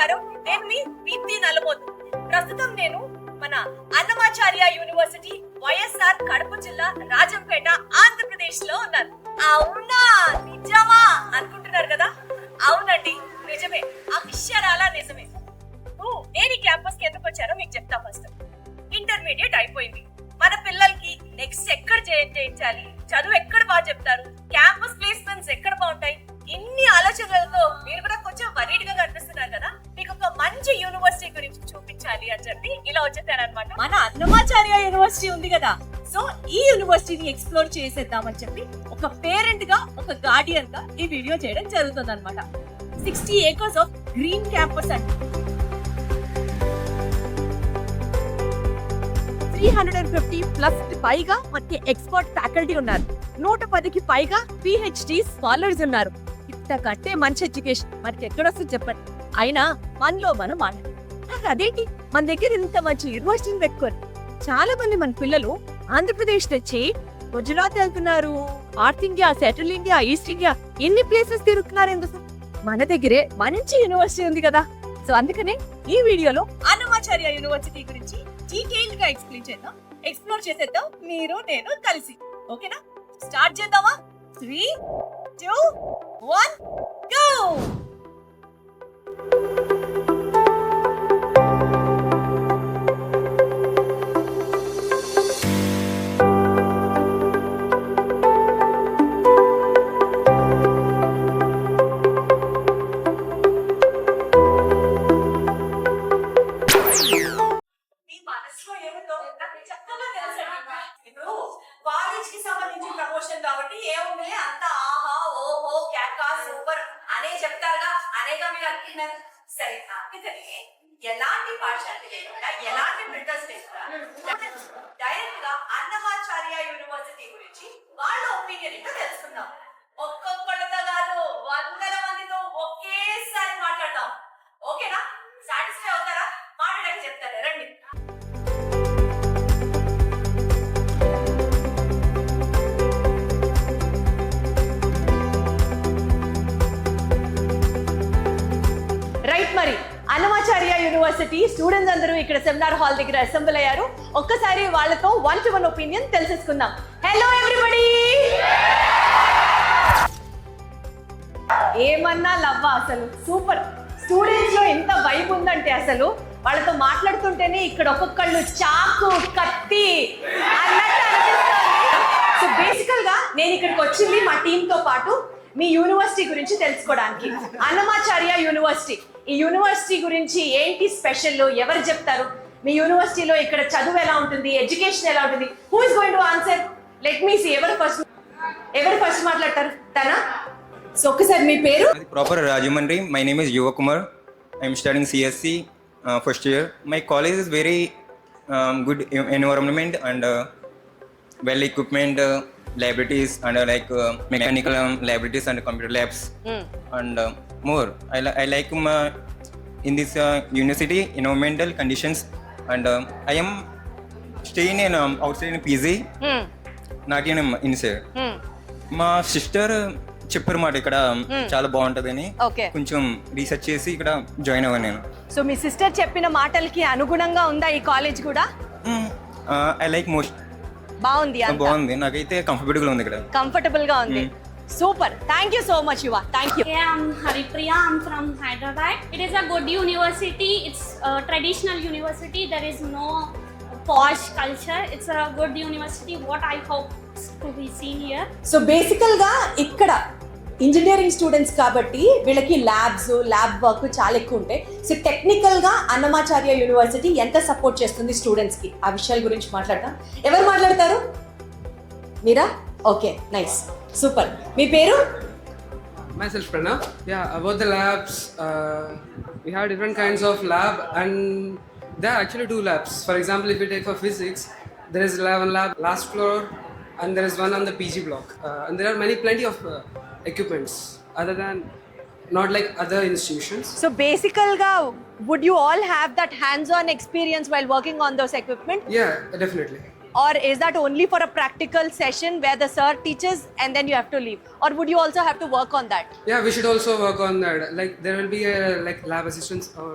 నమస్కారం. నేను మీ దీప్తి నల్లమోతు. ప్రస్తుతం నేను మన అన్నమాచార్య యూనివర్సిటీ వైఎస్ఆర్ కడప జిల్లా రాజంపేట ఆంధ్రప్రదేశ్ లో ఉన్నాను. అవునా నిజమా అనుకుంటున్నారు కదా? అవునండి, నిజమే, అక్షరాల నిజమే. నేను ఈ క్యాంపస్ కి ఎందుకు వచ్చానో మీకు చెప్తా. ఫస్ట్ ఇంటర్మీడియట్ అయిపోయింది. మన పిల్లలకి నెక్స్ట్ ఎక్కడ చేయించాలి, చదువు ఎక్కడ బాగా చెప్తారు, క్యాంపస్ ప్లేస్మెంట్స్ ఎక్కడ బాగుంటాయి, ఇన్ని ఆలోచనలతో మీరు కూడా కొంచెం వరీడ్ గా కనిపిస్తున్నారు కదా. మీకు ఒక మంచి యూనివర్సిటీ గురించి చూపించాలి అని చెప్పి ఇలా వచ్చేసారనమాట. మన అన్నమాచార్య యూనివర్సిటీ ఉంది కదా, సో ఈ యూనివర్సిటీని ఎక్స్ప్లోర్ చేసేద్దామని చెప్పి ఒక పేరెంట్ గా, ఒక గార్డియన్ గా ఈ వీడియో చేయడం జరుగుతుంది అనమాట. 60 acres ఆఫ్ గ్రీన్ క్యాంపస్ అంటే 350+ పైగా మనకి ఎక్స్పర్ట్ ఫ్యాకల్టీ ఉన్నారు. 110కి పైగా PhD స్కాలర్స్ ఉన్నారు. ఇంతకంటే మంచి ఎడ్యుకేషన్ మనకి ఎక్కడొస్తుంది చెప్పండి. అయినా మనలో మనం మాట్లాడాలి. అదేంటి మన దగ్గర ఇంత మంచి యూనివర్సిటీని పెట్టుకోరు. చాలా మంది మన పిల్లలు ఆంధ్రప్రదేశ్ నుంచి గుజరాత్ వెళ్తున్నారు, north India, central India, east India, ఎన్ని ప్లేసెస్ తిరుగుతున్నారు. ఎందుకు? మన దగ్గరే మంచి యూనివర్సిటీ ఉంది కదా. సో అందుకనే ఈ వీడియోలో అన్నమాచార్య యూనివర్సిటీ గురించి డీటెయిల్డ్ గా ఎక్స్ప్లెయిన్ చేద్దాం, ఎక్స్ప్లోర్ చేసేద్దాం మీరు నేను కలిసి. ఓకేనా? స్టార్ట్ చేద్దామా? 3, 2, 1 గో. కాలేజ్ కి సంబంధించిన ప్రమోషన్ కాబట్టి ఏముంది అంత ఆహా ఓహో క్యాకా సూపర్ అనే చెప్తారుగా, అనేగా మీరు అనుకున్నారు. సరే, అందుకని ఎలాంటి పాఠశాల లేకుండా, ఎలాంటి ఫిల్టర్స్ లేకుండా డైరెక్ట్ గా అన్నమాచార్య యూనివర్సిటీ గురించి వాళ్ళ ఒపీనియన్ ఏంటో తెలుసుకుందాం. ఒక్కొక్కళ్ళతో కాదు, 100 మందితో ఒకేసారి మాట్లాడదాం. ఓకేనా? సాటిస్ఫై అవుతారా? మాట్లాడడానికి చెప్తారు, రండి. మరి అన్నమాచార్య యూనివర్సిటీ స్టూడెంట్స్ అందరూ ఇక్కడ సెమినార్ హాల్ దగ్గర అసెంబ్ల్ అయ్యారు. ఒక్కసారి వాళ్ళతో 1-to-1 ఒపీనియన్ తెలిసేసుకుందాం. Hello everybody. ఏమన్నా లవ్వా అసలు, సూపర్. స్టూడెంట్స్ లో ఎంత వైబ్ ఉందంటే అసలు వాళ్ళతో మాట్లాడుతుంటేనే ఇక్కడ ఒక్కొక్కళ్ళు చాకు కత్తి అన్నట్టు అనిపిస్తుంది. సో బేసికల్ గా నేను ఇక్కడికి వచ్చింది మా టీమ్ తో పాటు మీ యూనివర్సిటీ గురించి తెలుసుకోవడానికి. అన్నమాచార్య యూనివర్సిటీ, ఈ యూనివర్సిటీ గురించి ఏంటి స్పెషల్, ఎవరు చెప్తారు, మీ యూనివర్సిటీలో ఇక్కడ చదువు ఎలా ఉంటుంది, ఎడ్యుకేషన్ ఎలా ఉంటుంది? Who is going to answer? Let me see. ఎవరు ఫస్ట్ మాట్లాడతారు? తనా? సో ఒకసారి మీ పేరు? Proper Rajahmundry. My name is Yuva Kumar. I'm studying CSC first year. My college is very good environment and well equipment, libraries and mechanical libraries and computer labs and more. I like in this university environmental conditions and I am staying in outside in PG, not in inside. మా sister చెప్పారు మాట ఇక్కడ చాలా బాగుంటదని, కొంచెం research చేసి ఇక్కడ join అవ్వాను నేను. సో మీ సిస్టర్ చెప్పిన మాటలకి అనుగుణంగా ఉందా ఈ కాలేజ్ కూడా? I like most. బాగుంది, నాకైతే కంఫర్టబుల్ గా ఉంది ఇక్కడ. కంఫర్టబుల్ గా ఉంది. Super. Thank you so much Yuva. Thank you. I'm Haripriya. I'm from Hyderabad. It is a good university. It's a traditional university. There is no posh culture. It's a good university. What I hope to be seen here. So basical గా ఇక్కడ engineering students కాబట్టి వీళ్ళకి lab work చాలా ఎక్కువ ఉంటాయి. So technical గా Annamacharya university ఎంత support చేస్తుంది స్టూడెంట్స్ కి, ఆ విషయాల గురించి మాట్లాడతాం. ఎవరు మాట్లాడతారు? మీరా? Okay, nice, super. మీ పేరు? Myself Pranav. Yeah, about the labs, we have different kinds of lab and there are actually 2 labs. For example, if you take for physics, there is one lab last floor and there is one on the PG block. And there are plenty of equipments other than, not like other institutions. So basically, would you all have that hands-on experience while working on those equipment? Yeah, definitely. or is that only for a practical session where the sir teaches and then you have to leave, or would you also have to work on that? Yeah, we should also work on that. Like there will be a like lab assistants or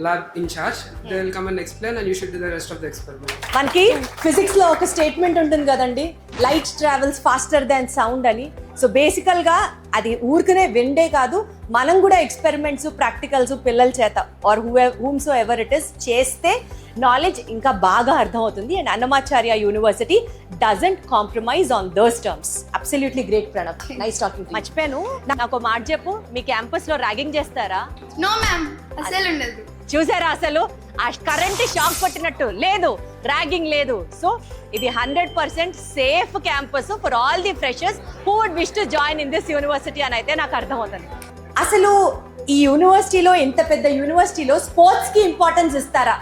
lab in charge. They will come and explain, and you should do the rest of the experiment. మనకి physics లో ఒక statement ఉంటుంది కదండి, light travels faster than sound అని. So basical గా అది ఊరికనే విండే కాదు, మనం కూడా ఎక్స్పెరిమెంట్స్ ప్రాక్టికల్స్ పిల్లల చేత or whom so ever it is చేస్తే నాలెడ్జ్ ఇంకా బాగా అర్థమవుతుంది. And Annamacharya university doesn't compromise on those terms. Absolutely great Pranav, nice talking. మర్చిపోయాను, నాకు ఒక మాట చెప్పు, మీ క్యాంపస్ లో ర్యాగింగ్ చేస్తారా? నో మ్యామ్, అసలు ఉండదు. చూసారా, అసలు ఆ కరెంట్ షాక్ కొట్టినట్టు లేదు, ర్యాగింగ్ లేదు. సో ఇది 100% safe campus for all the freshers who would wish to join in this university అని అయితే నాకు అర్థమవుతుంది. అసలు ఈ యూనివర్సిటీలో, ఇంత పెద్ద యూనివర్సిటీలో స్పోర్ట్స్ కి ఇంపార్టెన్స్ ఇస్తారా?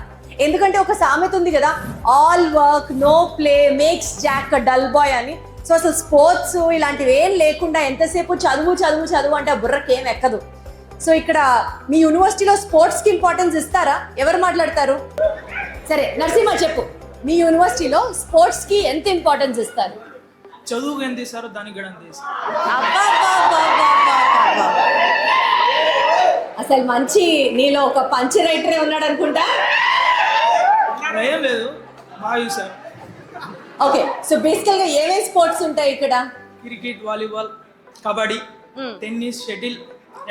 ఎందుకంటే ఒక సామెత ఉంది కదా, all work no play makes Jack dull boy అని. సో అసలు స్పోర్ట్స్ ఇలాంటివి ఏం లేకుండా ఎంతసేపు చదువు చదువు చదువు అంటే ఆ బుర్రకి ఏం ఎక్కదు. సో ఇక్కడ మీ యూనివర్సిటీలో స్పోర్ట్స్ కి ఇంపార్టెన్స్ ఇస్తారా? ఎవరు మాట్లాడతారు? సరే నరసింహ చెప్పు, మీ యూనివర్సిటీలో స్పోర్ట్స్ కి ఎంత ఇంపార్టెన్స్ ఇస్తారు? చదువుకు ఎంత ఇస్తారో దానికి కూడా అంత ఇస్తారు. అసలు మంచి నీలో ఒక పంచ్ రైటరే ఉన్నాడు అనుకుంటా. ఏం లేదు, బాగా చూసారు. ఓకే, సో బేసికల్ గా ఏమేమి స్పోర్ట్స్ ఉంటాయి ఇక్కడ? Cricket, volleyball, kabaddi, tennis, shuttle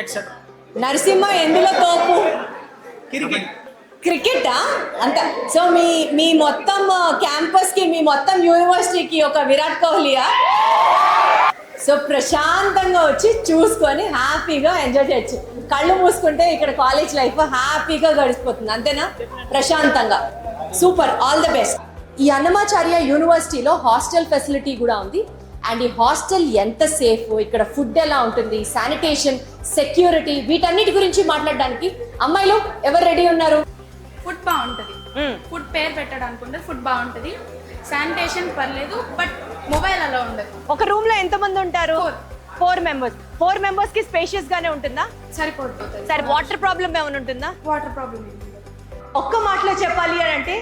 etcetera. Narasimha ఎందులో తోపు? క్రికెట్. క్రికెటా అంత? సో మీ మొత్తం క్యాంపస్ కి, మీ మొత్తం యూనివర్సిటీకి ఒక విరాట్ కోహ్లీయా? సో ప్రశాంతంగా వచ్చి చూసుకొని హ్యాపీగా ఎంజాయ్ చేయొచ్చు. కళ్ళు మూసుకుంటే ఇక్కడ కాలేజ్ లైఫ్ హ్యాపీగా గడిచిపోతుంది, అంతేనా? ప్రశాంతంగా. Super, all the best. ఈ అన్నమాచార్య యూనివర్సిటీలో హాస్టల్ ఫెసిలిటీ కూడా ఉంది. అండ్ ఈ హాస్టల్ ఎంత సేఫ్, ఇక్కడ ఫుడ్ ఎలా ఉంటుంది, శానిటేషన్, సెక్యూరిటీ, వీటన్నిటి గురించి మాట్లాడడానికి అమ్మాయిలు ఎవరు రెడీ ఉన్నారు? ఫుడ్ బాగుంటుంది, ఫుడ్ పేరు పెట్టడానికి ఉండదు, ఫుడ్ బాగుంటుంది. శానిటేషన్ పర్లేదు, బట్ మొబైల్ అలా ఉండదు. ఒక రూమ్ లో ఎంత మంది ఉంటారు? 4 మెంబర్స్. 4 మెంబర్స్ కి స్పేషియస్ గానే ఉంటుందా? సరిపోతుంది. సరే, వాటర్ ప్రాబ్లం ఏమైనా ఉంటుందా? వాటర్ ప్రాబ్లం ఒక్క మాటలో చెప్పాలి అని అంటే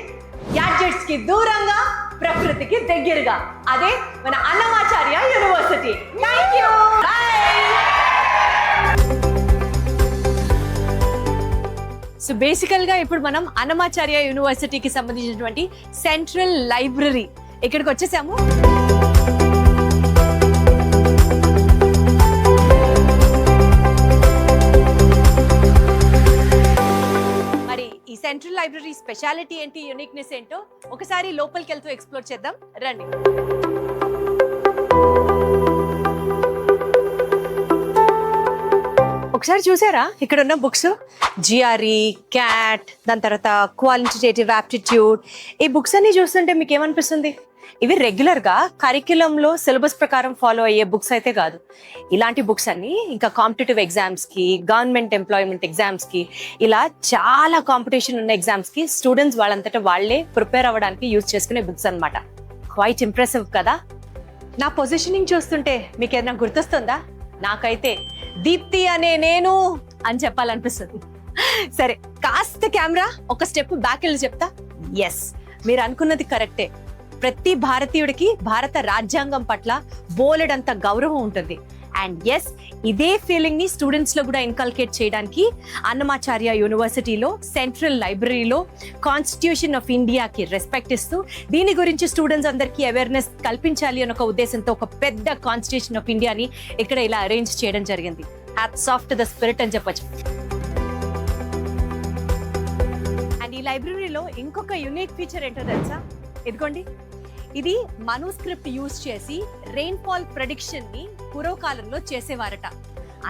గ్యాడ్జెట్స్ కి దూరంగా, ప్రకృతికి దగ్గరగా, అదే మన Annamacharya university. Thank you, by. So basical గా ఇప్పుడు మనం అన్నమాచార్య యూనివర్సిటీకి సంబంధించినటువంటి సెంట్రల్ లైబ్రరీ ఇక్కడికి వచ్చేసాము. ఈ సెంట్రల్ లైబ్రరీ స్పెషాలిటీ ఏంటి, యూనిక్నెస్ ఏంటో ఒకసారి లోపలికి వెళ్తూ ఎక్స్ప్లోర్ చేద్దాం, రండి. ఒకసారి చూసారా ఇక్కడ ఉన్న బుక్స్? జిఆర్ఈ, క్యాట్, దాని తర్వాత క్వాలిటేటివ్ యాప్టిట్యూడ్. ఈ బుక్స్ అన్ని చూస్తుంటే మీకు ఏమనిపిస్తుంది? ఇవి రెగ్యులర్గా కరిక్యులంలో సిలబస్ ప్రకారం ఫాలో అయ్యే బుక్స్ అయితే కాదు. ఇలాంటి బుక్స్ అన్ని ఇంకా కాంపిటేటివ్ ఎగ్జామ్స్కి, గవర్నమెంట్ ఎంప్లాయ్మెంట్ ఎగ్జామ్స్కి, ఇలా చాలా కాంపిటీషన్ ఉన్న ఎగ్జామ్స్కి స్టూడెంట్స్ వాళ్ళంతటా వాళ్ళే ప్రిపేర్ అవ్వడానికి యూజ్ చేసుకునే బుక్స్ అనమాట. క్వైట్ ఇంప్రెసివ్ కదా? నా పొజిషనింగ్ చూస్తుంటే మీకు ఏదైనా గుర్తొస్తుందా? నాకైతే దీప్తి అనే నేను అని చెప్పాలనిపిస్తుంది. సరే, కాస్త కెమెరా ఒక స్టెప్ బ్యాక్ వెళ్ళి చెప్తా. ఎస్, మీరు అనుకున్నది కరెక్టే. ప్రతి భారతీయుడికి భారత రాజ్యాంగం పట్ల బోలెడంత గౌరవం ఉంటుంది. అండ్ ఎస్, ఇదే ఫీలింగ్ ని స్టూడెంట్స్ లో కూడా ఇన్కల్కేట్ చేయడానికి అన్నమాచార్య యూనివర్సిటీలో సెంట్రల్ లైబ్రరీలో కాన్స్టిట్యూషన్ ఆఫ్ ఇండియాకి రెస్పెక్ట్ ఇస్తూ దీని గురించి స్టూడెంట్స్ అందరికీ అవేర్నెస్ కల్పించాలి అనే ఒక ఉద్దేశంతో ఒక పెద్ద కాన్స్టిట్యూషన్ ఆఫ్ ఇండియాని ఇక్కడ ఇలా అరేంజ్ చేయడం జరిగింది. Hats off to the spirit అని చెప్పొచ్చు. అండ్ ఈ లైబ్రరీలో ఇంకొక యూనిక్ ఫీచర్ ఏంటో తెలుసా? ఇదిగోండి, ఇది మనుస్క్రిప్ట్ యూజ్ చేసి రెయిన్ఫాల్ ప్రెడిక్షన్ ని పూర్వకాలంలో చేసేవారట.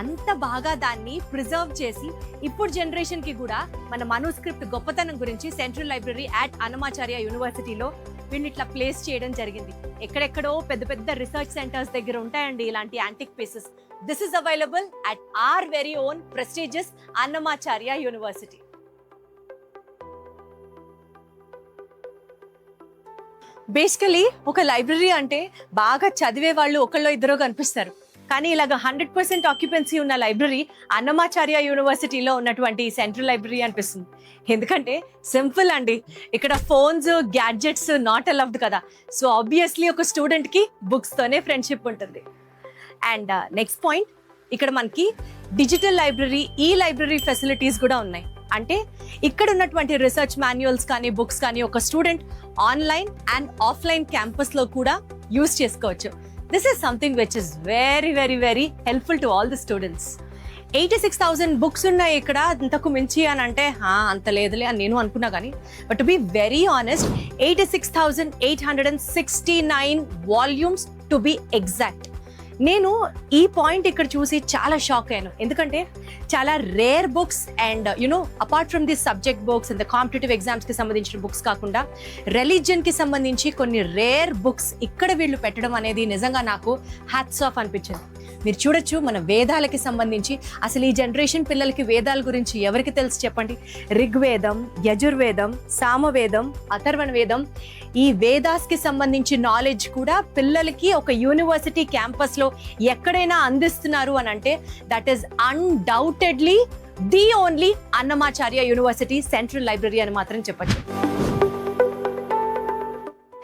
అంత బాగా దాన్ని ప్రిజర్వ్ చేసి ఇప్పుడు జనరేషన్ కి కూడా మన మనుస్క్రిప్ట్ గొప్పతనం గురించి సెంట్రల్ లైబ్రరీ అట్ అన్నమాచార్య యూనివర్సిటీలో వీళ్ళని ఇట్లా ప్లేస్ చేయడం జరిగింది. ఎక్కడెక్కడో పెద్ద పెద్ద రీసెర్చ్ సెంటర్స్ దగ్గర ఉంటాయండి ఇలాంటి antique pieces. This is available at our very own prestigious Annamacharya university. Basically ఒక లైబ్రరీ అంటే బాగా చదివే వాళ్ళు ఒకళ్ళో ఇద్దరో కనిపిస్తారు. కానీ ఇలాగ 100% ఆక్యుపెన్సీ ఉన్న లైబ్రరీ అన్నమాచార్య యూనివర్సిటీలో ఉన్నటువంటి సెంట్రల్ లైబ్రరీ అనిపిస్తుంది. ఎందుకంటే సింపుల్ అండి, ఇక్కడ ఫోన్స్ గ్యాడ్జెట్స్ నాట్ అలౌడ్ కదా. సో ఆబ్వియస్లీ ఒక స్టూడెంట్కి బుక్స్తోనే ఫ్రెండ్షిప్ ఉంటుంది. అండ్ నెక్స్ట్ పాయింట్, ఇక్కడ మనకి డిజిటల్ లైబ్రరీ, ఈ లైబ్రరీ ఫెసిలిటీస్ కూడా ఉన్నాయి. అంటే ఇక్కడ ఉన్నటువంటి రీసెర్చ్ మాన్యువల్స్ కానీ బుక్స్ కానీ ఒక స్టూడెంట్ ఆన్లైన్ అండ్ ఆఫ్లైన్ క్యాంపస్లో కూడా యూస్ చేసుకోవచ్చు. This is something which is very very very helpful to all the students. 86,000 books ఉన్నాయి ఇక్కడ, అంతకు మించి అని అంటే అంత లేదులే అని నేను అనుకున్నా. కానీ but to be very honest, 86,869 volumes to be exact. నేను ఈ పాయింట్ ఇక్కడ చూసి చాలా షాక్ అయ్యాను. ఎందుకంటే చాలా rare books and apart from the subject books and the competitive ఎగ్జామ్స్కి సంబంధించిన బుక్స్ కాకుండా రిలీజియన్కి సంబంధించి కొన్ని రేర్ బుక్స్ ఇక్కడ వీళ్ళు పెట్టడం అనేది నిజంగా నాకు హ్యాట్స్ ఆఫ్ అనిపించింది. మీరు చూడొచ్చు, మన వేదాలకి సంబంధించి అసలు ఈ జనరేషన్ పిల్లలకి వేదాల గురించి ఎవరికి తెలుసు చెప్పండి? ఋగ్వేదం, యజుర్వేదం, సామవేదం, అథర్వణ వేదం, ఈ వేదాస్కి సంబంధించి నాలెడ్జ్ కూడా పిల్లలకి ఒక యూనివర్సిటీ క్యాంపస్లో ఎక్కడైనా అందిస్తున్నారు అని అంటే that is undoubtedly the only Annamacharya university central library అని మాత్రం చెప్పచ్చు.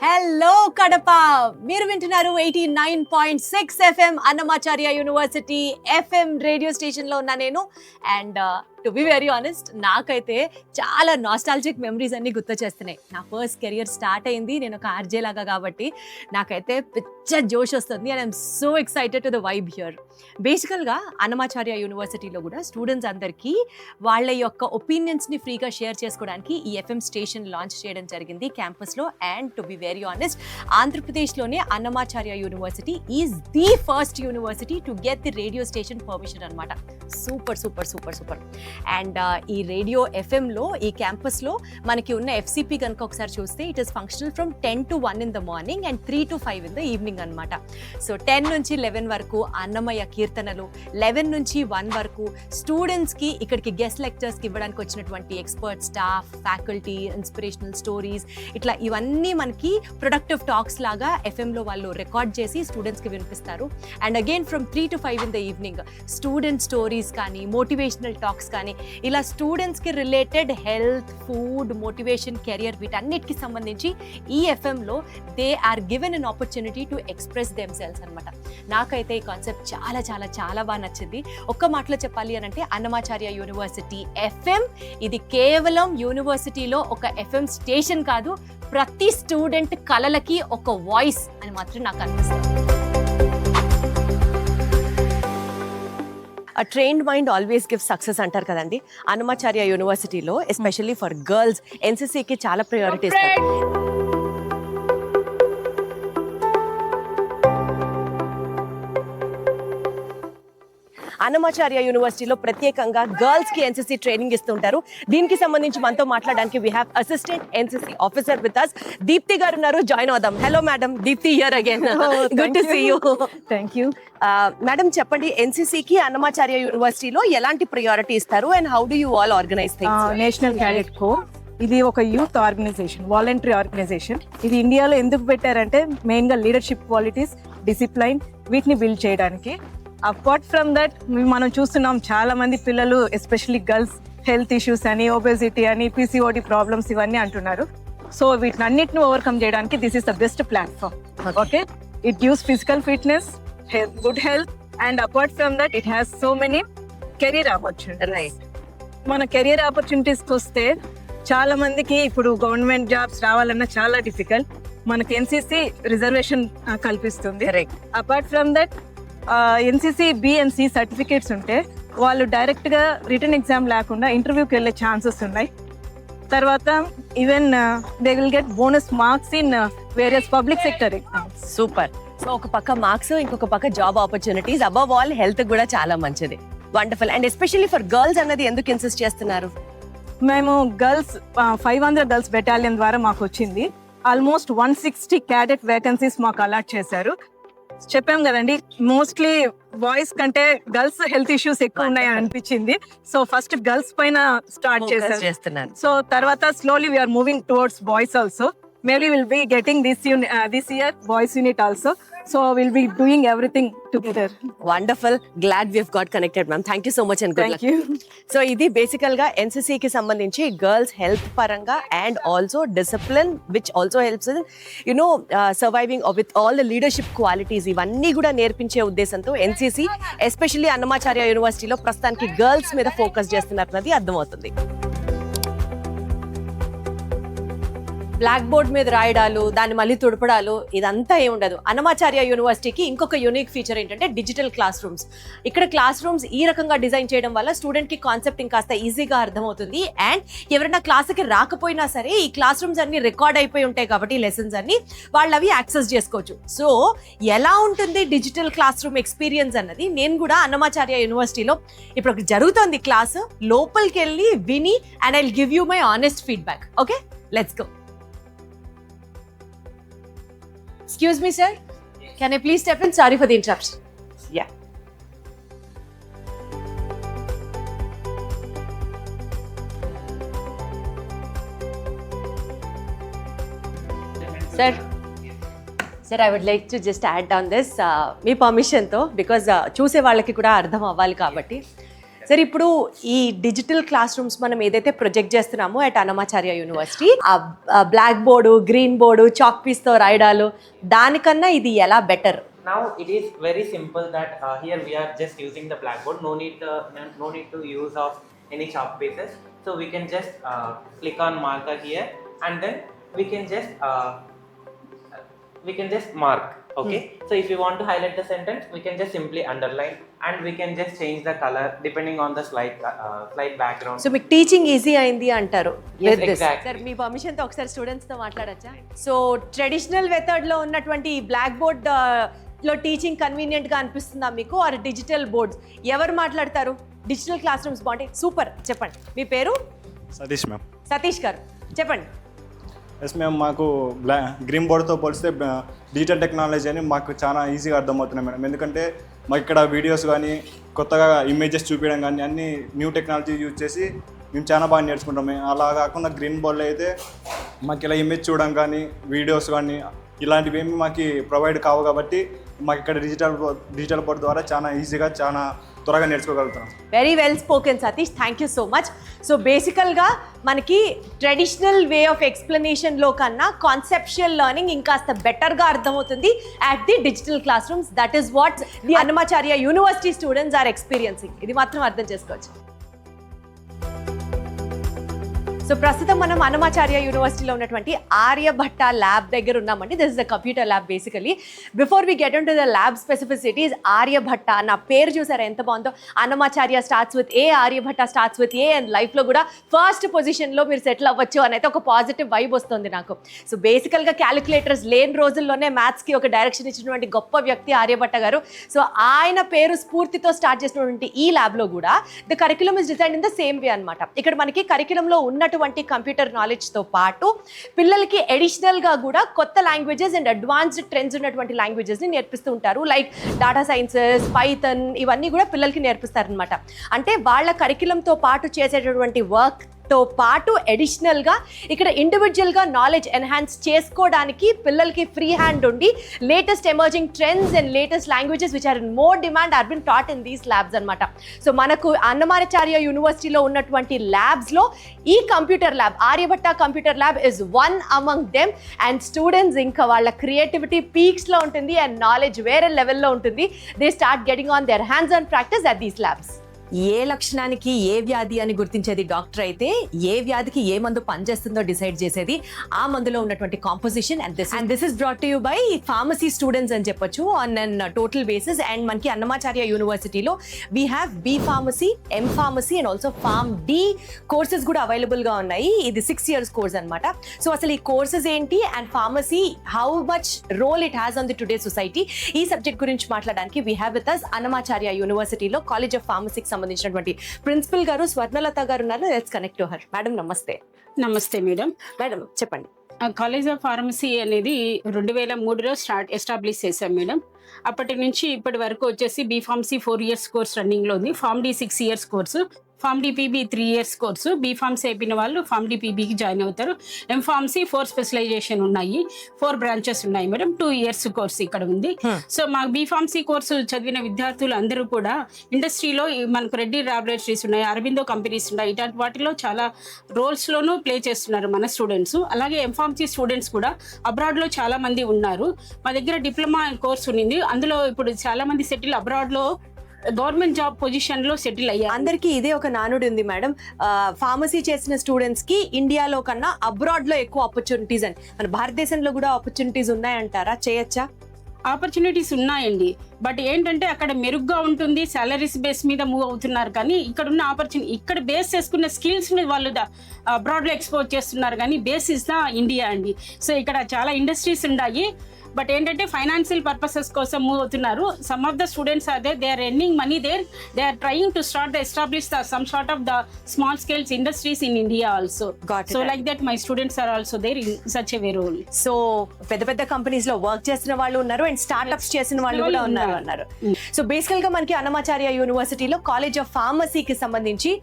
హలో కడప, మీరు వింటున్నారు 89.6 FM Annamacharya university FM radio స్టేషన్లో ఉన్నా నేను. And to be very honest, నాకైతే చాలా నాస్టాలజిక్ మెమరీస్ అన్ని గుర్తు చేస్తున్నాయి. నా ఫస్ట్ కెరియర్ స్టార్ట్ అయింది నేను ఒక ఆర్జే లాగా, కాబట్టి నాకైతే పిచ్చ జోష్ వస్తుంది. And I'm so excited to the vibe here. బేసికల్గా అన్నమాచార్య యూనివర్సిటీలో కూడా స్టూడెంట్స్ అందరికీ వాళ్ళ యొక్క ఒపీనియన్స్ని ఫ్రీగా షేర్ చేసుకోవడానికి ఈ FM స్టేషన్ లాంచ్ చేయడం జరిగింది క్యాంపస్లో. And to be very honest, ఆంధ్రప్రదేశ్లోనే Annamacharya university is the first university to get the radio station permission అనమాట. Super super super super. And ఈ రేడియో ఎఫ్ఎంలో ఈ క్యాంపస్లో మనకి ఉన్న ఎఫ్సిపి కనుక ఒకసారి చూస్తే it is functional from 10 to 1 in the morning and 3 to 5 in the evening అనమాట. సో 10 నుంచి 11 వరకు అన్నమయ్య కీర్తనలు, 11 నుంచి 1 వరకు స్టూడెంట్స్కి ఇక్కడికి గెస్ట్ లెక్చర్స్కి ఇవ్వడానికి వచ్చినటువంటి expert staff, faculty, inspirational stories, ఇట్లా ఇవన్నీ మనకి ప్రొడక్టివ్ టాక్స్ లాగా ఎఫ్ఎంలో వాళ్ళు రికార్డ్ చేసి స్టూడెంట్స్కి వినిపిస్తారు. And again from 3 to 5 in the evening student stories కానీ మోటివేషనల్ టాక్స్ కానీ ఇలా స్టూడెంట్స్కి related health, food, motivation, career వీటన్నిటికి సంబంధించి ఈ ఎఫ్ఎంలో they are given an opportunity to express themselves అనమాట. నాకైతే ఈ కాన్సెప్ట్ చాలా చాలా చాలా బాగా నచ్చింది. ఒక్క మాటలో చెప్పాలి అని అంటే అన్నమాచార్య యూనివర్సిటీ ఎఫ్ఎం ఇది కేవలం యూనివర్సిటీలో ఒక ఎఫ్ఎం స్టేషన్ కాదు, ప్రతి స్టూడెంట్ కలలకి ఒక వాయిస్ అని మాత్రం నాకు అనిపిస్తుంది. A trained mind always gives success అంటారు కదండి. అన్నమాచార్య యూనివర్సిటీలో ఎస్పెషల్లీ ఫర్ గర్ల్స్ ఎన్సిసికి చాలా ప్రయారిటీ ఇస్తారు. అన్నమాచార్య యూనివర్సిటీలో ప్రత్యేకంగా గర్ల్స్ కి ఎన్సిసి ట్రైనింగ్ ఇస్తుంటారు. దీనికి సంబంధించి మనతో మాట్లాడడానికి we have assistant NCC officer with us Deepthi గారు ఉన్నారు. జాయిన్ అవుదాం. Hello madam, Deepthi here again. Good to see you. Thank you. Madam చెప్పండి, ఎన్సిసికి అన్నమాచార్య యూనివర్సిటీలో ఎలాంటి ప్రయారిటీ ఇస్తారు and how do you all organise things? National cadet corps ఇది ఒక యూత్ ఆర్గనైజేషన్, వాలంటరీ ఆర్గనైజేషన్. ఇది ఇండియాలో ఎందుకు పెట్టారంటే మెయిన్గా లీడర్షిప్ క్వాలిటీస్, డిసిప్లైన్ వీటిని బిల్డ్ చేయడానికి. అపార్ట్ ఫ్రమ్ దట్ మనం చూస్తున్నాం చాలా మంది పిల్లలు ఎస్పెషల్లీ గర్ల్స్ హెల్త్ ఇష్యూస్ అని, ఒబెసిటీ అని, పిసిఓడి ప్రాబ్లమ్స్ ఇవన్నీ అంటున్నారు. సో వీటిని అన్నిటిని ఓవర్కమ్ చేయడానికి this is the best platform. Okay, it gives physical fitness, good health, and apart from that it has so many career opportunities. Right. మన career ఆపర్చునిటీస్కి వస్తే చాలా మందికి ఇప్పుడు గవర్నమెంట్ జాబ్స్ రావాలన్నా చాలా డిఫికల్ట్. మనకి ఎన్సిసి రిజర్వేషన్ కల్పిస్తుంది. Correct. Apart from that NCC BNC certificates ఉంటే వాళ్ళు డైరెక్ట్గా రిటర్న్ ఎగ్జామ్ లేకుండా ఇంటర్వ్యూకి వెళ్ళే ఛాన్సెస్ ఉన్నాయి. తర్వాత even they will get bonus marks in various public sector exams. Super. So ఒక పక్క మార్క్స్, ఇంకొక పక్క job opportunities, above all health కూడా చాలా మంచిది. Wonderful. And especially for girls అన్నది ఎందుకు ఇన్సిస్ట్ చేస్తున్నారు? మేము గర్ల్స్ 500 గర్ల్స్ బెటాలియన్ ద్వారా మాకు వచ్చింది. ఆల్మోస్ట్ 160 క్యాడెట్ వేకెన్సీస్ మాకు అలాట్ చేశారు. చెప్పాం కదండి, మోస్ట్లీ బాయ్స్ కంటే గర్ల్స్ హెల్త్ ఇష్యూస్ ఎక్కువ ఉన్నాయని అనిపించింది. సో ఫస్ట్ గర్ల్స్ పైన స్టార్ట్ చేస్తున్నారు. సో తర్వాత slowly we're moving towards boys also. maybe we'll be getting this year boys unit also. So we'll be doing everything together. Wonderful, glad we have got connected ma'am. Thank you so much and good Thank luck. you. So ఇది బేసికల్ గా NCC కి సంబంధించి girls health పరంగా and also discipline which also helps you know surviving with all the leadership qualities ఇవన్నీ కూడా నేర్పించే ఉద్దేశంతో NCC ఎస్పెషల్లీ అన్నమాచార్య యూనివర్సిటీలో ప్రస్తుతానికి గర్ల్స్ మీద ఫోకస్ చేస్తున్నది అర్థమవుతుంది. బ్లాక్ బోర్డ్ మీద రాయడాలు, దాన్ని మళ్ళీ తుడపడాలు ఇదంతా ఏమి ఉండదు. అన్నమాచార్య యూనివర్సిటీకి ఇంకొక యూనిక్ ఫీచర్ ఏంటంటే డిజిటల్ క్లాస్ రూమ్స్. ఇక్కడ క్లాస్ రూమ్స్ ఈ రకంగా డిజైన్ చేయడం వల్ల స్టూడెంట్కి కాన్సెప్ట్ ఇంకాస్త ఈజీగా అర్థమవుతుంది. అండ్ ఎవరైనా క్లాస్కి రాకపోయినా సరే ఈ క్లాస్ రూమ్స్ అన్ని రికార్డ్ అయిపోయి ఉంటాయి కాబట్టి లెసన్స్ అన్ని వాళ్ళు అవి యాక్సెస్ చేసుకోవచ్చు. సో ఎలా ఉంటుంది డిజిటల్ క్లాస్ రూమ్ ఎక్స్పీరియన్స్ అన్నది నేను కూడా అన్నమాచార్య యూనివర్సిటీలో ఇప్పుడు జరుగుతుంది క్లాస్, లోపలికి వెళ్ళి విని and I will give you my honest feedback. Okay, let's go. Excuse me, sir. Can I please step in? Sorry for the interruption. Yeah. Sir, I would like to just add on this. మీ పర్మిషన్తో because చూసే వాళ్ళకి కూడా అర్థం అవ్వాలి కాబట్టి. Sir, ఇప్పుడు ఈ డిజిటల్ క్లాస్ రూమ్స్ మనం ఏదైతే ప్రొజెక్ట్ చేస్తున్నామో at Annamacharya university, black board, green board, chalk పీస్తో రాయడాలు, దానికన్నా ఇది ఎలా better? Now it is very simple that here we are just using the blackboard. No need to use of any chalk pieces. So we can just click on marker here, and then we can just mark. Okay. So if you want to highlight the sentence, we can just simply underline, and we can just change the color depending on the slide background. So మీకు teaching easy అయింది అంటారు? Yes, exactly. Sir, మీ పర్మిషన్తో ఒకసారి స్టూడెంట్స్తో మాట్లాడచ్చా? So traditional మెథడ్లో ఉన్నటువంటి black board లో teaching convenient గా అనిపిస్తుందా మీకు, ఆర్ డిజిటల్ బోర్డ్స్? ఎవరు మాట్లాడతారు? డిజిటల్ క్లాస్ రూమ్స్ బాగుంటాయి. సూపర్, చెప్పండి. మీ పేరు? సతీష్ మ్యామ్. సతీష్ గారు చెప్పండి. ఎస్ మ్యామ్, మాకు గ్రీన్ బోర్డ్తో పోలిస్తే డిజిటల్ టెక్నాలజీ అని మాకు చాలా ఈజీగా అర్థమవుతున్నాయి మేడం. ఎందుకంటే మాకు ఇక్కడ వీడియోస్ కానీ కొత్తగా ఇమేజెస్ చూపించడం కానీ అన్ని న్యూ టెక్నాలజీ యూజ్ చేసి మేము చాలా బాగా నేర్చుకుంటాం. అలా కాకుండా గ్రీన్ బోర్డ్లో అయితే మాకు ఇలా ఇమేజ్ చూడడం కానీ వీడియోస్ కానీ ఇలాంటివి ఏమి మాకు ప్రొవైడ్ కావు కాబట్టి మాకు ఇక్కడ డిజిటల్ బోర్డ్ ద్వారా చాలా ఈజీగా చాలా త్వరగా నేర్చుకోగలుగుతాం. Very well spoken Satish, thank you so much. So బేసికల్గా మనకి ట్రెడిషనల్ వే ఆఫ్ ఎక్స్ప్లెనేషన్లో కన్నా కాన్సెప్షువల్ లెర్నింగ్ ఇంకాస్త బెటర్గా అర్థమవుతుంది at the digital classrooms. That is what the Annamacharya university students are experiencing. ఇది మాత్రం అర్థం చేసుకోవచ్చు. సో ప్రస్తుతం మనం అన్నమాచార్య యూనివర్సిటీలో ఉన్నటువంటి ఆర్యభట్ట ల్యాబ్ దగ్గర ఉన్నామండి. This is the computer lab basically. Before we get in to the lab specificities, Aryabhatta నా పేరు చూసారా ఎంత బాగుందో. Annamacharya starts with A, Aryabhatta starts with A, and లైఫ్లో కూడా ఫస్ట్ పొజిషన్లో మీరు సెటిల్ అవ్వచ్చు అని అయితే ఒక పాజిటివ్ వైబ్ వస్తుంది నాకు. సో బేసికల్గా క్యాలిక్యులేటర్స్ లేని రోజుల్లోనే మ్యాథ్స్కి ఒక డైరెక్షన్ ఇచ్చినటువంటి గొప్ప వ్యక్తి ఆర్యభట్ట గారు. సో ఆయన పేరు స్ఫూర్తితో స్టార్ట్ చేసినటువంటి ఈ ల్యాబ్లో కూడా the curriculum is design in the same way అనమాట. ఇక్కడ మనకి కరిక్యులంలో ఉన్నటువంటి కంప్యూటర్ నాలెడ్జ్తో పాటు పిల్లలకి అడిషనల్గా కూడా కొత్త లాంగ్వేజెస్ అండ్ అడ్వాన్స్డ్ ట్రెండ్స్ ఉన్నటువంటి లాంగ్వేజెస్ని నేర్పిస్తూ ఉంటారు. లైక్ డాటా సైన్సెస్, పైథన్, ఇవన్నీ కూడా పిల్లలకి నేర్పిస్తారనమాట. అంటే వాళ్ళ కరిక్యులంతో పాటు చేసేటటువంటి వర్క్ తో పాటు అడిషనల్గా ఇక్కడ ఇండివిజువల్గా నాలెడ్జ్ ఎన్హాన్స్ చేసుకోవడానికి పిల్లలకి ఫ్రీ హ్యాండ్ ఉండి latest emerging trends and latest languages which are in more demand are been taught in these labs అనమాట. సో మనకు అన్నమాచార్య యూనివర్సిటీలో ఉన్నటువంటి ల్యాబ్స్లో ఈ computer lab, Aryabhatta computer lab is one among them. And students ఇంకా వాళ్ళ క్రియేటివిటీ పీక్స్లో ఉంటుంది అండ్ నాలెడ్జ్ వేరే లెవెల్లో ఉంటుంది. They start getting on their hands on practice at these labs. ఏ లక్షణానికి ఏ వ్యాధి అని గుర్తించేది డాక్టర్ అయితే, ఏ వ్యాధికి ఏ మందు పనిచేస్తుందో డిసైడ్ చేసేది ఆ మందులో ఉన్నటువంటి composition. And this is brought to you by pharmacy students అని చెప్పొచ్చు on an total basis. And మనకి అన్నమాచార్య యూనివర్సిటీలో we have B pharmacy, M pharmacy and also Pharm D courses కూడా అవైలబుల్గా ఉన్నాయి. ఇది 6 years కోర్స్ అనమాట. సో అసలు ఈ కోర్సెస్ ఏంటి and pharmacy how much role it has on the today society, ఈ సబ్జెక్ట్ గురించి మాట్లాడడానికి we have with us Annamacharya యూనివర్సిటీలో కాలేజ్ ఆఫ్ ఫార్మసీకి సంబంధించినటువంటి ప్రిన్సిపల్ గారు స్వర్ణలత గారు ఉన్నారు. Let's connect to her. Madam నమస్తే. నమస్తే మేడం. మేడం చెప్పండి. కాలేజ్ ఆఫ్ ఫార్మసీ అనేది 2003లో ఎస్టాబ్లిష్ చేశాం మేడం. అప్పటి నుంచి ఇప్పటి వరకు వచ్చేసి బీ ఫార్మసీ 4 years కోర్స్ రన్నింగ్లో ఉంది. Pharm D 6 years course, pharm DPB 3 years course, B pharmacy అయిపోయిన వాళ్ళు ఫార్మ్ డిపిబికి జాయిన్ అవుతారు. ఎంఫార్మసీ 4 స్పెషలైజేషన్ ఉన్నాయి, 4 బ్రాంచెస్ ఉన్నాయి మేడం. 2 years కోర్సు ఇక్కడ ఉంది. సో మా బీఫార్మసీ కోర్సు చదివిన విద్యార్థులు అందరూ కూడా ఇండస్ట్రీలో మనకు రెడ్డి ల్యాబొరేటరీస్ ఉన్నాయి, అరబిందో కంపెనీస్ ఉన్నాయి, ఇట్లాంటి వాటిలో చాలా రోల్స్లోనూ ప్లే చేస్తున్నారు మన స్టూడెంట్స్. అలాగే ఎంఫార్మసీ స్టూడెంట్స్ కూడా అబ్రాడ్లో చాలా మంది ఉన్నారు. మా దగ్గర డిప్లొమా కోర్స్ ఉంది, అందులో ఇప్పుడు చాలా మంది సెటిల్ అబ్రాడ్లో గవర్నమెంట్ జాబ్ పొజిషన్ లో సెటిల్ అయ్యారు. అందరికీ ఇదే ఒక నానుడు ఉంది మేడం, ఫార్మసీ చేసిన స్టూడెంట్స్ కి ఇండియాలో కన్నా అబ్రాడ్ లో ఎక్కువ ఆపర్చునిటీస్ అని. మన భారతదేశంలో కూడా ఆపర్చునిటీస్ ఉన్నాయంటారా? చేయొచ్చా? ఆపర్చునిటీస్ ఉన్నాయండి, బట్ ఏంటంటే అక్కడ మెరుగ్గా ఉంటుంది, సాలరీస్ బేస్ మీద మూవ్ అవుతున్నారు. కానీ ఇక్కడ ఉన్న ఆపర్చునిటీ, ఇక్కడ బేస్ చేసుకున్న స్కిల్స్ ని వాళ్ళు అబ్రాడ్లో ఎక్స్పోజ్ చేస్తున్నారు, కానీ బేస్ ఇస్ ద ఇండియా అండి. సో ఇక్కడ చాలా ఇండస్ట్రీస్ ఉన్నాయి, బట్ ఏంటంటే ఫైనాన్షియల్ పర్పసెస్ కోసం మూవ్ అవుతున్నారు. Some of the students are they are earning money there, they are trying to start establish some sort of the small scales industries in India also. So like that my students are also there in such a way role. So పెద్ద పెద్ద companies లో work చేసిన వాళ్ళు ఉన్నారు and startups చేసిన వాళ్ళు కూడా ఉన్నారు అన్నారు. సో బేసికల్ గా మనకి అన్నమాచార్య యూనివర్సిటీలో కాలేజ్ ఆఫ్ ఫార్మసీకి సంబంధించి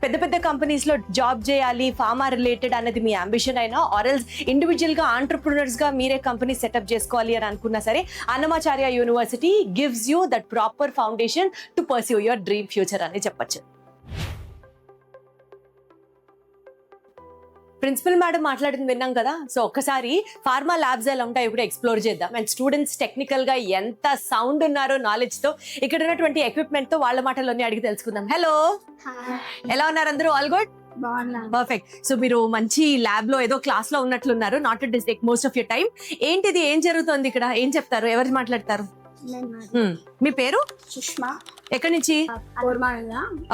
పెద్ద పెద్ద కంపెనీస్ లో జాబ్ చేయాలి, ఫార్మా రిలేటెడ్ అనేది మీ అంబిషన్ అయినా, ఆర్ఎల్స్ ఇండివిజువల్ గా ఆంటర్ప్రినర్స్ గా మీరే కంపెనీ సెటప్ చేసుకోవాలి అని అనుకున్నా సరే, Annamacharya university gives you that proper foundation to pursue your dream future అని చెప్పొచ్చు. ప్రిన్సిపల్ మేడం మాట్లాడింది విన్నాం కదా. సో ఒక్కసారి ఫార్మా ల్యాబ్స్ ఎలా ఉంటాయో ఇప్పుడు ఎక్స్ప్లోర్ చేద్దాం. అండ్ స్టూడెంట్స్ టెక్నికల్ గా ఎంత సౌండ్ ఉన్నారో నాలెడ్జ్ తో, ఇక్కడ ఉన్నటువంటి ఎక్విప్మెంట్ తో వాళ్ళ మాటల్లోనే అడిగి తెలుసుకుందాం. హలో, ఎలా ఉన్నారు అందరూ? All good? పర్ఫెక్ట్. సో మీరు మంచి ల్యాబ్ లో ఏదో క్లాస్ లో ఉన్నట్లున్నారు. Not to take most of your time. ఏంటిది, ఏం జరుగుతుంది ఇక్కడ? ఏం చెప్తారు? ఎవరు మాట్లాడతారు? మీ పేరు? సుష్మా. ఎక్కడి నుంచి?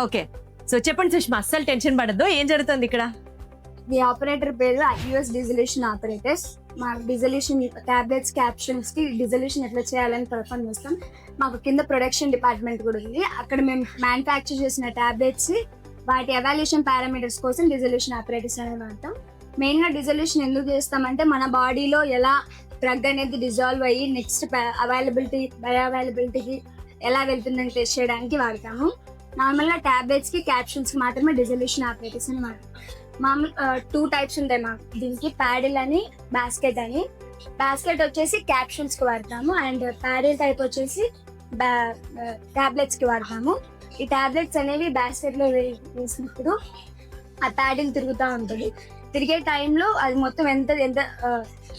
ఓకే, సో చెప్పండి సుష్మా, అస్సలు టెన్షన్ పడద్దు. ఏం జరుగుతుంది ఇక్కడ? ఈ ఆపరేటర్ పేరు యూఎస్ డిజల్యూషన్ ఆపరేటర్స్. మా డిజల్యూషన్ టాబ్లెట్స్, క్యాప్షన్స్ కి డిజల్యూషన్ ఎట్లా చేయాలని పర్ఫార్మ్ చేస్తాం. మాకు కింద ప్రొడక్షన్ డిపార్ట్మెంట్ కూడా ఉంది. అక్కడ మేము మ్యానుఫ్యాక్చర్ చేసిన టాబ్లెట్స్, వాటి ఎవాల్యుయేషన్ పారామీటర్స్ కోసం డిజల్యూషన్ ఆపరేటర్స్ అనేది వాడతాం. మెయిన్గా డిజల్యూషన్ ఎందుకు చేస్తామంటే మన బాడీలో ఎలా డ్రగ్ అనేది డిజాల్వ్ అయ్యి నెక్స్ట్ బయోఅవైలబిలిటీకి ఎలా వెళ్తుందని టెస్ట్ చేయడానికి వాడతాము. నార్మల్గా టాబ్లెట్స్కి, క్యాప్షన్స్కి మాత్రమే డిజల్యూషన్ ఆపరేటర్స్ అని వాడతాం. మామూలు 2 types ఉంటాయి మాకు దీనికి, ప్యాడిల్ అని, బాస్కెట్ అని. బాస్కెట్ వచ్చేసి క్యాప్షన్స్కి వాడతాము అండ్ ప్యాడిల్ టైప్ వచ్చేసి టాబ్లెట్స్కి వాడతాము. ఈ టాబ్లెట్స్ అనేవి బాస్కెట్లో వేసినప్పుడు ఆ ప్యాడిల్ తిరుగుతూ ఉంటుంది. తిరిగే టైంలో అది మొత్తం ఎంత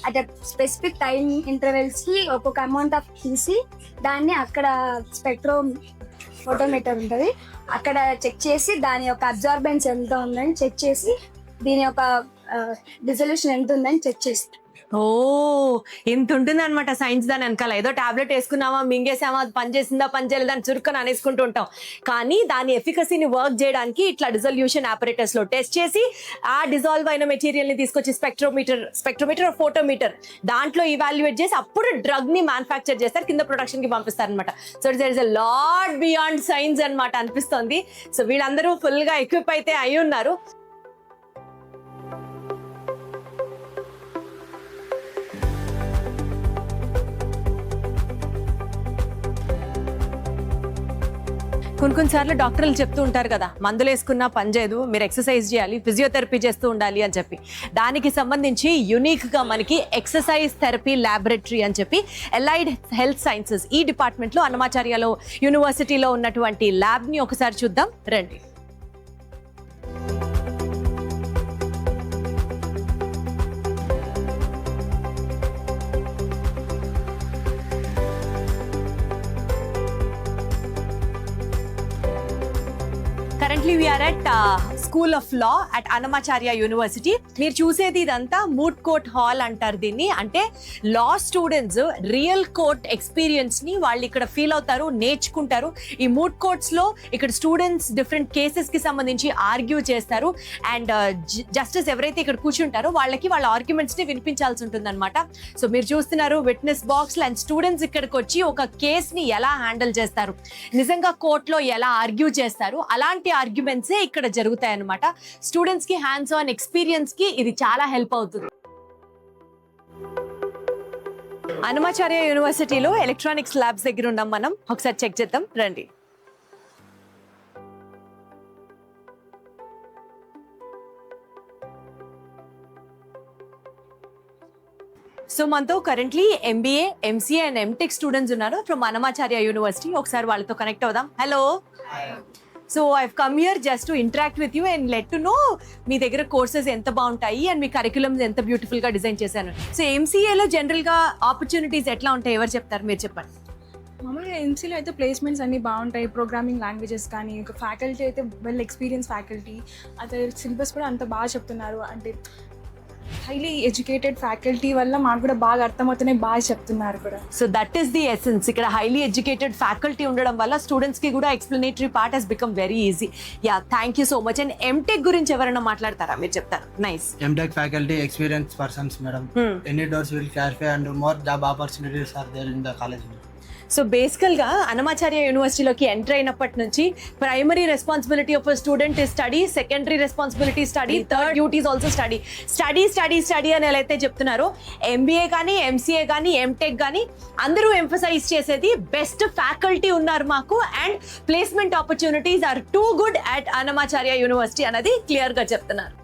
అంటే స్పెసిఫిక్ టైం ఇంటర్వెల్స్కి ఒక్కొక్క అమౌంట్ ఆఫ్ తీసి దాన్ని అక్కడ ఫోటోమీటర్ ఉంటుంది, అక్కడ చెక్ చేసి దాని యొక్క అబ్జార్బెన్స్ ఎంత ఉందని చెక్ చేసి దీని యొక్క డిజల్యూషన్ ఎంత ఉందని చెక్ చేసి. ఓ, ఇంత ఉంటుంది అనమాట సైన్స్ దాని వెనకాల. ఏదో టాబ్లెట్ వేసుకున్నామా, మింగేసామా, అది పనిచేసిందా, పనిచేయలేదా అని చురుక్కని అనేసుకుంటూ ఉంటాం. కానీ దాని ఎఫికసీని వర్క్ చేయడానికి ఇట్లా డిజల్యూషన్ ఆపరేటర్స్ లో టెస్ట్ చేసి ఆ డిజాల్వ్ అయిన మెటీరియల్ ని తీసుకొచ్చి స్పెక్ట్రోమీటర్ ఫోటోమీటర్ దాంట్లో ఇవాల్యుయేట్ చేసి అప్పుడు డ్రగ్ ని మ్యానుఫ్యాక్చర్ చేస్తారు, కింద ప్రొడక్షన్ కి పంపిస్తారు అనమాట. So there is a lot beyond science అనమాట అనిపిస్తుంది. సో వీళ్ళందరూ ఫుల్ గా ఎక్విప్ అయితే అయి ఉన్నారు. కొన్నిసార్లు డాక్టర్లు చెప్తూ ఉంటారు కదా, మందులు వేసుకున్నా పనిచేయదు, మీరు ఎక్సర్సైజ్ చేయాలి, ఫిజియోథెరపీ చేస్తూ ఉండాలి అని చెప్పి. దానికి సంబంధించి యునిక్గా మనకి ఎక్సర్సైజ్ థెరపీ ల్యాబొరేటరీ అని చెప్పి అలైడ్ హెల్త్ సైన్సెస్ ఈ డిపార్ట్మెంట్లో అన్నమాచార్యలో యూనివర్సిటీలో ఉన్నటువంటి ల్యాబ్ని ఒకసారి చూద్దాం రండి. Currently we are at School of Law at Annamacharya University. మీరు చూసేది ఇదంతా మూట్ కోర్ట్ హాల్ అంటారు దీన్ని. అంటే లా స్టూడెంట్స్ రియల్ కోర్ట్ ఎక్స్పీరియన్స్ ని వాళ్ళు ఇక్కడ ఫీల్ అవుతారు, నేర్చుకుంటారు. ఈ మూట్ కోర్ట్స్ లో ఇక్కడ స్టూడెంట్స్ డిఫరెంట్ కేసెస్ కి సంబంధించి ఆర్గ్యూ చేస్తారు అండ్ జస్టిస్ ఎవరైతే ఇక్కడ కూర్చుంటారో వాళ్ళకి వాళ్ళ ఆర్గ్యుమెంట్స్ ని వినిపించాల్సి ఉంటుంది అనమాట. సో మీరు చూస్తున్నారు విట్నెస్ బాక్స్ అండ్ స్టూడెంట్స్ ఇక్కడికి వచ్చి ఒక కేస్ ని ఎలా హ్యాండిల్ చేస్తారు, నిజంగా కోర్టులో ఎలా ఆర్గ్యూ చేస్తారు, అలాంటి ఆర్గ్యుమెంట్సే ఇక్కడ జరుగుతాయి అన్నమాట. స్టూడెంట్స్ కి హ్యాండ్స్ ఆన్ ఎక్స్పీరియన్స్ కి ఇది చాలా హెల్ప్ అవుతుంది. అన్నమాచార్య యూనివర్సిటీలో ఎలక్ట్రానిక్స్ ల్యాబ్స్ దగ్గర ఉన్నాం మనం, ఒకసారి చెక్ చేద్దాం రండి. సో మనతో currently MBA, MCA and MTech students ఉన్నారు ఫ్రమ్ అన్నమాచార్య యూనివర్సిటీ. ఒకసారి వాళ్ళతో కనెక్ట్ అవుదాం. Hello. So I've come here just to interact with you and let to know మీ దగ్గర కోర్సెస్ ఎంత బాగుంటాయి అండ్ మీ కరికులమ్స్ ఎంత బ్యూటిఫుల్ గా డిజైన్ చేశాను. సో ఎంసీఏలో జనరల్ గా ఆపర్చునిటీస్ ఎట్లా ఉంటాయి, ఎవరు చెప్తారు, మీరు చెప్పండి. మామూలుగా ఎంసీలో అయితే ప్లేస్మెంట్స్ అన్నీ బాగుంటాయి. ప్రోగ్రామింగ్ లాంగ్వేజెస్ కానీ, ఒక ఫ్యాకల్టీ అయితే వెల్ ఎక్స్పీరియన్స్ ఫ్యాకల్టీ, అదే సిలబస్ కూడా అంత బాగా చెప్తున్నారు. అంటే హైలీ ఎడ్యుకేటెడ్ ఫ్యాకల్టీ వల్ల మాకు కూడా బాగా అర్థమవుతున్నాయి, బాగా చెప్తున్నారు కూడా. So that is the essence. ఇక్కడ హైలీ ఎడ్యుకేటెడ్ ఫ్యాకల్టీ ఉండడం వల్ల స్టూడెంట్స్ కి కూడా explanatory part has become very easy. Ya, thank you so much. And MTech గురించి ఎవరైనా మాట్లాడతారా, మీరు చెప్తారు. Nice. MTech faculty experienced persons, madam. Any doors will clarify and more job opportunities are there in the college. So బేసికల్గా Annamacharya యూనివర్సిటీలోకి enter అయినప్పటి నుంచి primary responsibility of student is study, secondary responsibility study, third duties also study. Study study study అని ఎలా అయితే చెప్తున్నారో, MBA కానీ, MCA కానీ, MTech కానీ అందరూ ఎంఫసైజ్ చేసేది బెస్ట్ ఫ్యాకల్టీ ఉన్నారు మాకు and placement opportunities are too good at Annamacharya university అనేది క్లియర్గా చెప్తున్నారు.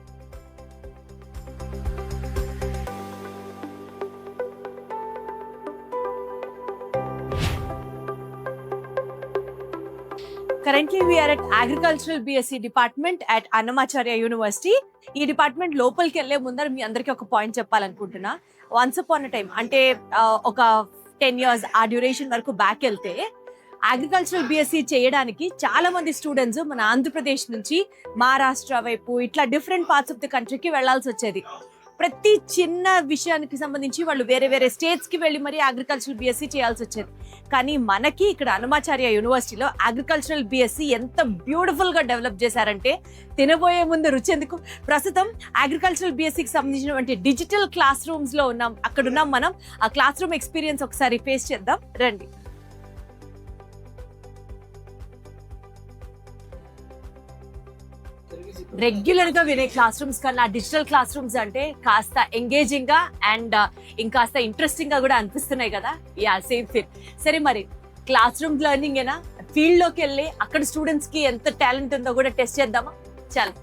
Currently, we are at Agricultural BSc Department at Annamacharya University. ఈ డిపార్ట్మెంట్ లోపలికి వెళ్ళే ముందర మీ అందరికీ ఒక పాయింట్ చెప్పాలనుకుంటున్నా. వన్స్ అపాన్ అ టైం అంటే ఒక 10 years ఆ డ్యూరేషన్ వరకు బ్యాక్ వెళ్తే అగ్రికల్చరల్ బిఎస్సి చేయడానికి చాలా మంది స్టూడెంట్స్ మన ఆంధ్రప్రదేశ్ నుంచి మహారాష్ట్ర వైపు ఇట్లా డిఫరెంట్ పార్ట్స్ ఆఫ్ ది కంట్రీకి వెళ్లాల్సి వచ్చేది. ప్రతి చిన్న విషయానికి సంబంధించి వాళ్ళు వేరే వేరే స్టేట్స్కి వెళ్ళి మరీ అగ్రికల్చరల్ బిఎస్సి చేయాల్సి వచ్చేది. కానీ మనకి ఇక్కడ అన్నమాచార్య యూనివర్సిటీలో అగ్రికల్చరల్ బిఎస్సి ఎంత బ్యూటిఫుల్గా డెవలప్ చేశారంటే తినబోయే ముందు రుచి ఎందుకు. ప్రస్తుతం అగ్రికల్చరల్ బిఎస్సికి సంబంధించినటువంటి డిజిటల్ క్లాస్ రూమ్స్లో ఉన్నాం. అక్కడ ఉన్నాం మనం. ఆ క్లాస్ రూమ్ ఎక్స్పీరియన్స్ ఒకసారి ఫేస్ చేద్దాం రండి. రెగ్యులర్ గా వినే క్లాస్ రూమ్స్ కన్నా డిజిటల్ క్లాస్ రూమ్స్ అంటే కాస్త ఎంగేజింగ్ గా అండ్ ఇంకాస్త ఇంట్రెస్టింగ్ గా కూడా అనిపిస్తున్నాయి కదా. Yeah, same feel. సరే, మరి క్లాస్ రూమ్ లెర్నింగ్ ఏనా, ఫీల్డ్ లోకి వెళ్ళి అక్కడ స్టూడెంట్స్ కి ఎంత టాలెంట్ ఉందో కూడా టెస్ట్ చేద్దామా? చాలా.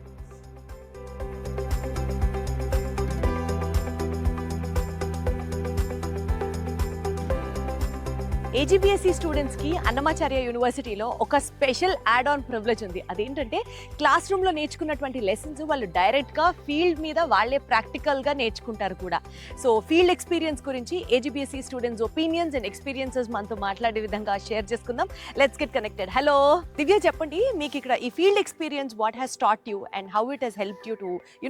ఏజీబీఎస్సీ స్టూడెంట్స్కి అన్నమాచార్య యూనివర్సిటీలో ఒక స్పెషల్ యాడ్ ఆన్ ప్రివిలేజ్ ఉంది. అదేంటంటే క్లాస్ రూమ్లో నేర్చుకున్నటువంటి లెసన్స్ వాళ్ళు డైరెక్ట్గా ఫీల్డ్ మీద వాళ్ళే ప్రాక్టికల్గా నేర్చుకుంటారు కూడా. సో ఫీల్డ్ ఎక్స్పీరియన్స్ గురించి Ag BSc students opinions and experiences మనతో మాట్లాడే విధంగా షేర్ చేసుకుందాం. Let's get connected. Hello Divya, చెప్పండి, మీకు ఇక్కడ ఈ field experience what has taught you and how it has helped you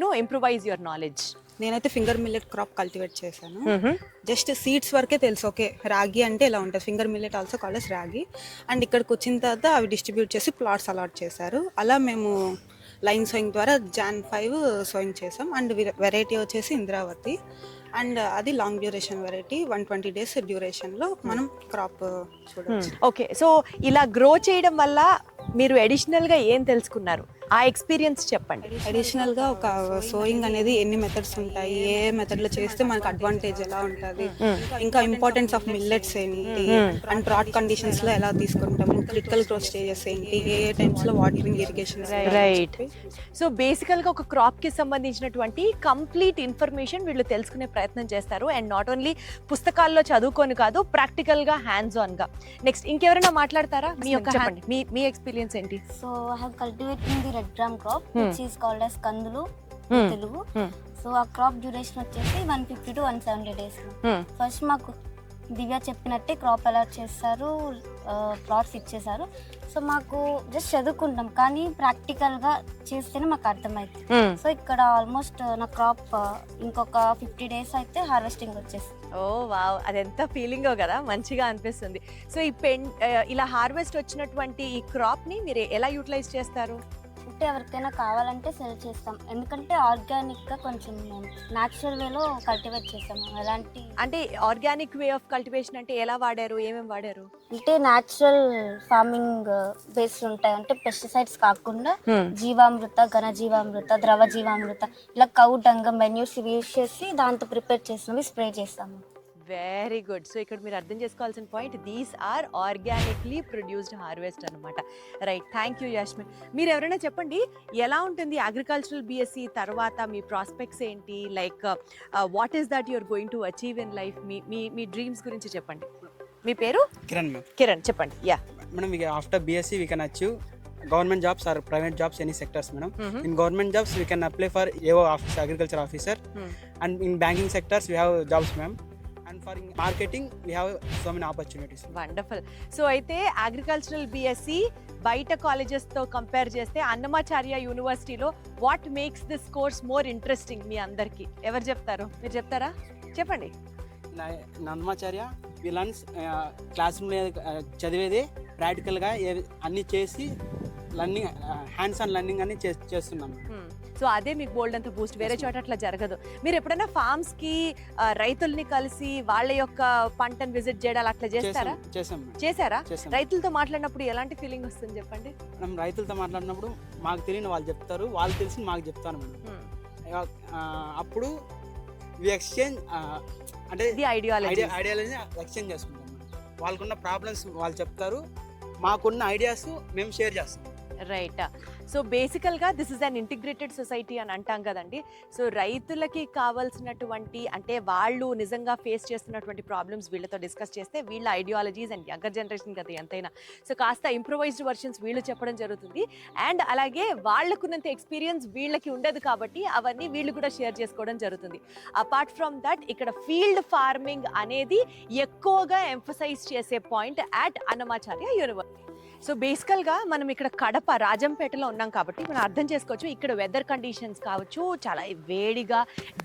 to improvise your knowledge? నేనైతే ఫింగర్ మిల్లెట్ క్రాప్ కల్టివేట్ చేశాను. జస్ట్ సీడ్స్ వరకే తెలుసు. ఓకే, రాగి అంటే ఇలా ఉంటుంది. Finger millet also called ragi. And ఇక్కడికి వచ్చిన తర్వాత అవి డిస్ట్రిబ్యూట్ చేసి ప్లాట్స్ అలాట్ చేశారు. అలా మేము లైన్ సోయింగ్ ద్వారా Jan 5 సోయింగ్ చేసాం. అండ్ వెరైటీ వచ్చేసి ఇంద్రావతి. అండ్ అది లాంగ్ డ్యూరేషన్ వెరైటీ, 120 days డ్యూరేషన్లో మనం క్రాప్ చూడవచ్చు. ఓకే, సో ఇలా గ్రో చేయడం వల్ల మీరు అడిషనల్గా ఏం తెలుసుకున్నారు? ఆ ఎక్స్పీరియన్స్ చెప్పండి. అడిషనల్గా ఒక సోయింగ్ అనేది ఎన్ని మెథడ్స్ ఉంటాయి, ఏ మెథడ్లో చేస్తే మనకు అడ్వాంటేజ్ ఎలా ఉంటుంది, ఇంకా ఇంపార్టెన్స్ ఆఫ్ మిల్లెట్స్ ఏంటి, అండ్ డ్రాట్ కండిషన్స్లో ఎలా తీసుకుంటాము, క్రిటికల్ గ్రోత్ స్టేజెస్ ఏంటి, ఏ టైమ్స్లో వాటరింగ్ ఇరిగేషన్. రైట్. సో బేసికల్గా ఒక క్రాప్కి సంబంధించినటువంటి కంప్లీట్ ఇన్ఫర్మేషన్ వీళ్ళు తెలుసుకునే ప్రయత్నం చేస్తారు. అండ్ నాట్ ఓన్లీ పుస్తకాల్లో చదువుకొని కాదు, ప్రాక్టికల్గా హ్యాండ్స్ ఆన్గా. నెక్స్ట్ ఇంకెవరైనా మాట్లాడతారా? మీ యొక్క మీ ఎక్స్పీరియన్స్ ఏంటి? So I have cultivating the red gram crop which is called as కందులు తెలుగు. సో ఆ క్రాప్ డ్యూరేషన్ వచ్చేసి 150 to 170 days. ఫస్ట్ మాకు దివ్య చెప్పినట్టే క్రాప్ అలాట్ చేస్తారు, ప్లాట్స్ ఇచ్చేసారు. సో మాకు జస్ట్ చదువుకుంటాం, కానీ ప్రాక్టికల్గా చేస్తేనే మాకు అర్థమవుతుంది. సో ఇక్కడ ఆల్మోస్ట్ నా క్రాప్ ఇంకొక 50 days అయితే హార్వెస్టింగ్ వచ్చేస్తుంది. ఓ వావ్, అది ఎంత ఫీలింగో కదా, మంచిగా అనిపిస్తుంది. సో ఈ ఇలా హార్వెస్ట్ వచ్చినటువంటి ఈ క్రాప్ని మీరు ఎలా యూటిలైజ్ చేస్తారు? అంటే ఎవరికైనా కావాలంటే సెల్ చేస్తాం, ఎందుకంటే ఆర్గానిక్గా కొంచెం మేము న్యాచురల్ వేలో కల్టివేట్ చేస్తాము. ఎలాంటి అంటే ఆర్గానిక్ వే ఆఫ్ కల్టివేషన్ అంటే ఎలా వాడారు, ఏమేమి వాడారు? అంటే న్యాచురల్ ఫార్మింగ్ బేస్ ఉంటాయి. అంటే పెస్టిసైడ్స్ కాకుండా జీవామృత, ఘనజీవామృత, ద్రవ జీవామృత, ఇలా కౌ డంగం మెన్యూస్ యూజ్ చేసి దాంతో ప్రిపేర్ చేసినవి స్ప్రే చేస్తాము. Very good. సో ఇక్కడ మీరు అర్థం చేసుకోవాల్సిన point, these are organically produced harvest అనమాట. Right, thank you Yasmin. మీరు ఎవరైనా చెప్పండి, ఎలా ఉంటుంది అగ్రికల్చరల్ బిఎస్సి తర్వాత మీ ప్రాస్పెక్ట్స్ ఏంటి, like what is that you are going to achieve in life, మీ డ్రీమ్స్ గురించి చెప్పండి. మీ పేరు? కిరణ్ మ్యామ్. కిరణ్, చెప్పండి. Yeah madam, after BSc we can achieve government jobs or private jobs, any sectors, madam. In government jobs we can apply for AO office, agriculture officer, and in banking sectors we have jobs, ma'am. And for marketing we have so many opportunities. Wonderful. So అయితే agricultural BSc బయట కాలేజెస్తో compare చేస్తే అన్నమాచార్య యూనివర్సిటీలో what makes this course more interesting మీ అందరికీ? ఎవరు చెప్తారు? మీరు చెప్తారా? చెప్పండి. అన్నమాచార్య we learns క్లాస్ రూమ్లో చదివేది ప్రాక్టికల్గా అన్నీ చేసి లర్నింగ్, హ్యాండ్స్ ఆన్ లర్నింగ్ అని చేస్తున్నాం. సో అదే మీకు బోల్డ్ అంత బూస్ట్, వేరే చోట అట్లా జరగదు. మీరు ఎప్పుడైనా ఫార్మ్స్ కి రైతుల్ని కలిసి వాళ్ళ యొక్క పంటను విజిట్ చేయడాలు అట్లా చేస్తారా? చేశారా? రైతులతో మాట్లాడినప్పుడు ఎలాంటి ఫీలింగ్ వస్తుంది చెప్పండి? మనం రైతులతో మాట్లాడినప్పుడు మాకు తెలియని వాళ్ళు చెప్తారు, వాళ్ళు తెలిసి మాకు చెప్తారు మేడం. అప్పుడు ఎక్స్చేంజ్ అంటే ఐడియాలజీ ఎక్స్చేంజ్ చేసుకుంటాం. వాళ్ళకున్న ప్రాబ్లమ్స్ వాళ్ళు చెప్తారు, మాకున్న ఐడియాస్ మేము షేర్ చేస్తాం. రైట్. సో బేసికల్గా this is an integrated society అని అంటాం కదండి. సో రైతులకి కావాల్సినటువంటి, అంటే వాళ్ళు నిజంగా ఫేస్ చేస్తున్నటువంటి ప్రాబ్లమ్స్ వీళ్ళతో డిస్కస్ చేస్తే వీళ్ళ ఐడియాలజీస్ అండ్ యంగర్ జనరేషన్ కదా ఎంతైనా, సో కాస్త ఇంప్రొవైజ్డ్ వర్షన్స్ వీళ్ళు చెప్పడం జరుగుతుంది. అండ్ అలాగే వాళ్ళకున్నంత ఎక్స్పీరియన్స్ వీళ్ళకి ఉండదు కాబట్టి అవన్నీ వీళ్ళు కూడా షేర్ చేసుకోవడం జరుగుతుంది. అపార్ట్ ఫ్రమ్ దట్ ఇక్కడ ఫీల్డ్ ఫార్మింగ్ అనేది ఎక్కువగా ఎంఫసైజ్ చేసే point at Annamacharya university. So బేసికల్గా మనం ఇక్కడ కడప రాజంపేటలో ఉన్నాం కాబట్టి మనం అర్థం చేసుకోవచ్చు, ఇక్కడ వెదర్ కండిషన్స్ కావచ్చు, చాలా వేడిగా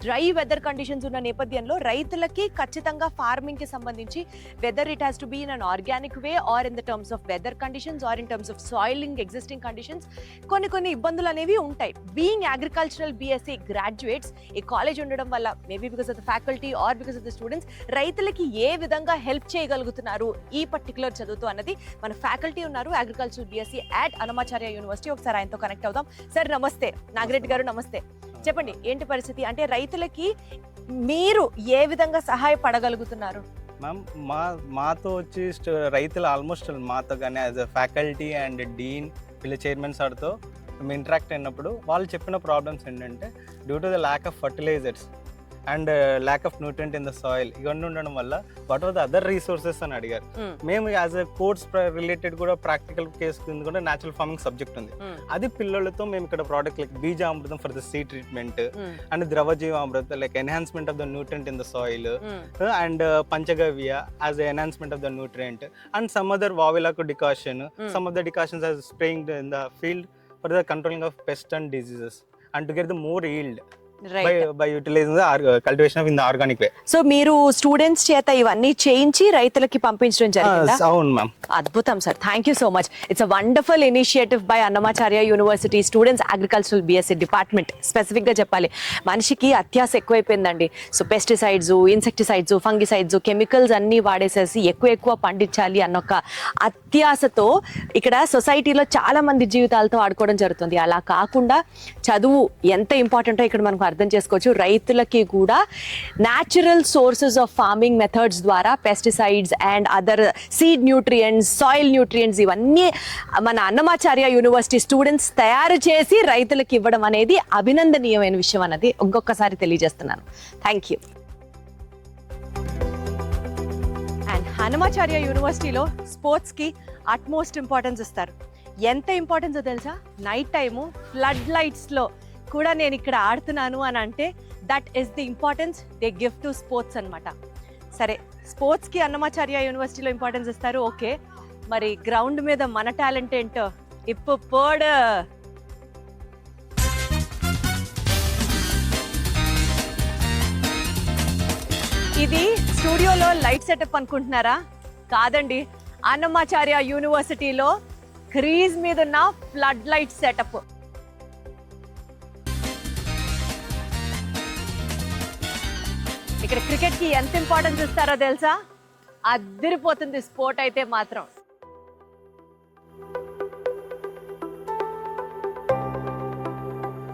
డ్రై వెదర్ కండిషన్స్ ఉన్న నేపథ్యంలో రైతులకి ఖచ్చితంగా ఫార్మింగ్కి సంబంధించి whether it has to be in an organic way or in the terms of weather conditions or in terms of soiling existing conditions కొన్ని ఇబ్బందులు అనేవి ఉంటాయి. బీయింగ్ అగ్రికల్చరల్ బిఎస్సి గ్రాడ్యుయేట్స్ ఈ కాలేజ్ ఉండడం వల్ల, maybe because of the faculty or because of the students, రైతులకి ఏ విధంగా హెల్ప్ చేయగలుగుతున్నారు ఈ పర్టికులర్ చదువుతో అన్నది మన ఫ్యాకల్టీ ఉన్నారు agricultural BSc at Annamacharya university. ఒకసారి ఆయనతో కనెక్ట్ అవుదాం. సార్ నమస్తే. నాగిరెడ్డి గారు నమస్తే. చెప్పండి, ఏంటి పరిస్థితి? అంటే రైతులకి మీరు ఏ విధంగా సహాయపడగలుగుతున్నారు? మ్యామ్, మాతో వచ్చి రైతులు ఆల్మోస్ట్ మాతో కానీ as a faculty and dean వీళ్ళ చైర్మన్ సార్తో మేము ఇంటరాక్ట్ అయినప్పుడు వాళ్ళు చెప్పిన ప్రాబ్లమ్స్ ఏంటంటే due to the lack of fertilisers and lack of nutrient in the soil, ఇవన్నీ ఉండడం వల్ల what are the other resources అని అడిగారు. మేము యాజ్ ఎ కోర్స్ రిలేటెడ్ కూడా ప్రాక్టికల్ కేసు కింద కూడా న్యాచురల్ ఫార్మింగ్ సబ్జెక్ట్ ఉంది. అది పిల్లలతో మేము ఇక్కడ product like beejamrutham for the seed treatment and dravajeevamrutham like enhancement of the nutrient in the soil and panchagavya as enhancement of the nutrient and some other vavilaku decoction, some of the decoctions as spraying in the field for the controlling of pest and diseases and to get the more yield by utilizing the cultivation in the organic way. So మీరు students చేత ఇవన్నీ చేయించి రైతులకి పంపించడం జరిగిందా? అవును ma'am. అద్భుతం sir, thank you so much. It's a wonderful initiative by Annamacharya university students agricultural BSc department. స్పెసిఫిక్గా చెప్పాలి, మనిషికి అత్యాస ఎక్కువైపోయిందండి. So pesticides, insecticides, fungicides, chemicals అన్నీ వాడేసేసి ఎక్కువ పండించాలి అన్న ఒక అత్యాసతో ఇక్కడ సొసైటీలో చాలా మంది జీవితాలతో ఆడుకోవడం జరుగుతుంది. అలా కాకుండా చదువు ఎంత ఇంపార్టెంటో ఇక్కడ మనకు అర్థం చేసుకోవచ్చు. రైతులకి కూడా natural sources of farming methods ద్వారా pesticides and other seed nutrients, soil nutrients ఇవన్నీ మన అన్నమాచార్య యూనివర్సిటీ స్టూడెంట్స్ తయారు చేసి రైతులకు ఇవ్వడం అనేది అభినందనీయమైన విషయం అన్నది ఇంకొకసారి తెలియజేస్తున్నాను. Thank you. అండ్ అన్నమాచార్య యూనివర్సిటీలో స్పోర్ట్స్కి అట్మోస్ట్ ఇంపార్టెన్స్ ఇస్తారు. ఎంత ఇంపార్టెన్సో తెలుసా? నైట్ టైము ఫ్లడ్ లైట్స్లో కూడా నేను ఇక్కడ ఆడుతున్నాను అని అంటే that is the importance they give to sports అనమాట. సరే, స్పోర్ట్స్కి అన్నమాచార్య యూనివర్సిటీలో ఇంపార్టెన్స్ ఇస్తారు, ఓకే. మరి గ్రౌండ్ మీద మన టాలెంట్ ఏంటో ఇప్పుడు ఇది స్టూడియోలో లైట్ సెటప్ అనుకుంటున్నారా? కాదండి, అన్నమాచార్య యూనివర్సిటీలో క్రీజ్ మీద ఉన్న ఫ్లడ్ లైట్ సెటప్. ఇక్కడ క్రికెట్కి ఎంత ఇంపార్టెన్స్ ఇస్తారో తెలుసా? అదిరిపోతుంది స్పోర్ట్ అయితే మాత్రం.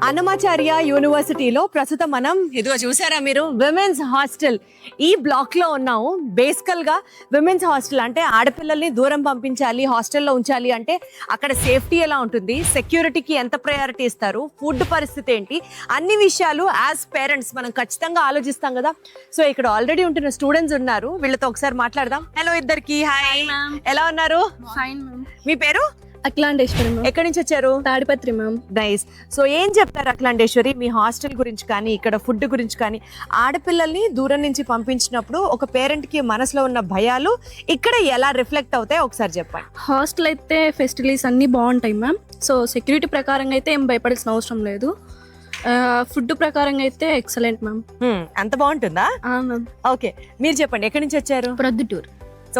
అన్నమాచార్య యూనివర్సిటీలో ప్రస్తుతం మనం ఇదిగో చూసారా మీరు విమెన్స్ హాస్టల్ ఈ బ్లాక్ లో ఉన్నాము. బేసికల్ గా విమెన్స్ హాస్టల్ అంటే ఆడపిల్లల్ని దూరం పంపించాలి, హాస్టల్లో ఉంచాలి అంటే అక్కడ సేఫ్టీ ఎలా ఉంటుంది, సెక్యూరిటీకి ఎంత ప్రయారిటీ ఇస్తారు, ఫుడ్ పరిస్థితి ఏంటి, అన్ని విషయాలు యాజ్ పేరెంట్స్ మనం ఖచ్చితంగా ఆలోచిస్తాం కదా. సో ఇక్కడ ఆల్రెడీ ఉంటున్న స్టూడెంట్స్ ఉన్నారు, వీళ్ళతో ఒకసారి మాట్లాడదాం. హలో ఇద్దరికి, హాయ్, ఎలా ఉన్నారు? Fine ma'am. మీ పేరు? అఖిలాండేశ్వరి మ్యామ్. ఎక్కడి నుంచి వచ్చారు? తాడిపత్రి మ్యామ్. నైస్. సో ఏం చెప్తారు అఖిలాండేశ్వరి మీ హాస్టల్ గురించి కానీ ఇక్కడ ఫుడ్ గురించి కానీ? ఆడపిల్లల్ని దూరం నుంచి పంపించినప్పుడు ఒక పేరెంట్ కి మనసులో ఉన్న భయాలు ఇక్కడ ఎలా రిఫ్లెక్ట్ అవుతాయి ఒకసారి చెప్పండి. హాస్టల్ అయితే ఫెసిలిటీస్ అన్నీ బాగుంటాయి మ్యామ్. సో సెక్యూరిటీ ప్రకారంగా అయితే ఏం భయపడాల్సిన అవసరం లేదు. ఫుడ్ ప్రకారంగా అయితే ఎక్సలెంట్ మ్యామ్. అంత బాగుంటుందా? మ్యామ్. ఓకే, మీరు చెప్పండి ఎక్కడి నుంచి వచ్చారు? ప్రొద్దుటూరు.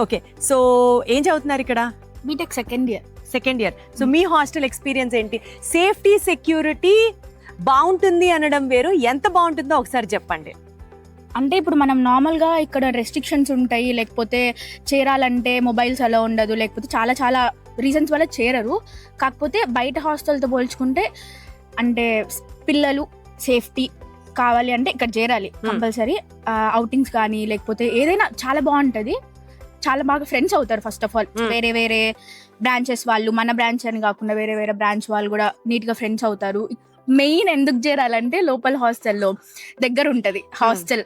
ఓకే, సో ఏం చదువుతున్నారు ఇక్కడ? BTech second year. Second year. So మీ హాస్టల్ ఎక్స్పీరియన్స్ ఏంటి? సేఫ్టీ సెక్యూరిటీ బాగుంటుంది అనడం వేరు, ఎంత బాగుంటుందో ఒకసారి చెప్పండి. అంటే ఇప్పుడు మనం నార్మల్గా ఇక్కడ రెస్ట్రిక్షన్స్ ఉంటాయి, లేకపోతే చేరాలంటే మొబైల్స్ అలా ఉండదు, లేకపోతే చాలా చాలా రీజన్స్ వల్ల చేరరు. కాకపోతే బయట హాస్టల్తో పోల్చుకుంటే అంటే పిల్లలు సేఫ్టీ కావాలి అంటే ఇక్కడ చేరాలి కంపల్సరీ. అవుటింగ్స్ కానీ లేకపోతే ఏదైనా చాలా బాగుంటుంది, చాలా బాగా ఫ్రెండ్స్ అవుతారు. ఫస్ట్ ఆఫ్ ఆల్ వేరే వేరే బ్రాంచెస్ వాళ్ళు, మన బ్రాంచ్ అని కాకుండా వేరే వేరే బ్రాంచ్ వాళ్ళు కూడా నీట్గా ఫ్రెండ్స్ అవుతారు. మెయిన్ ఎందుకు చేరాలంటే లోపల హాస్టల్లో దగ్గర ఉంటుంది, హాస్టల్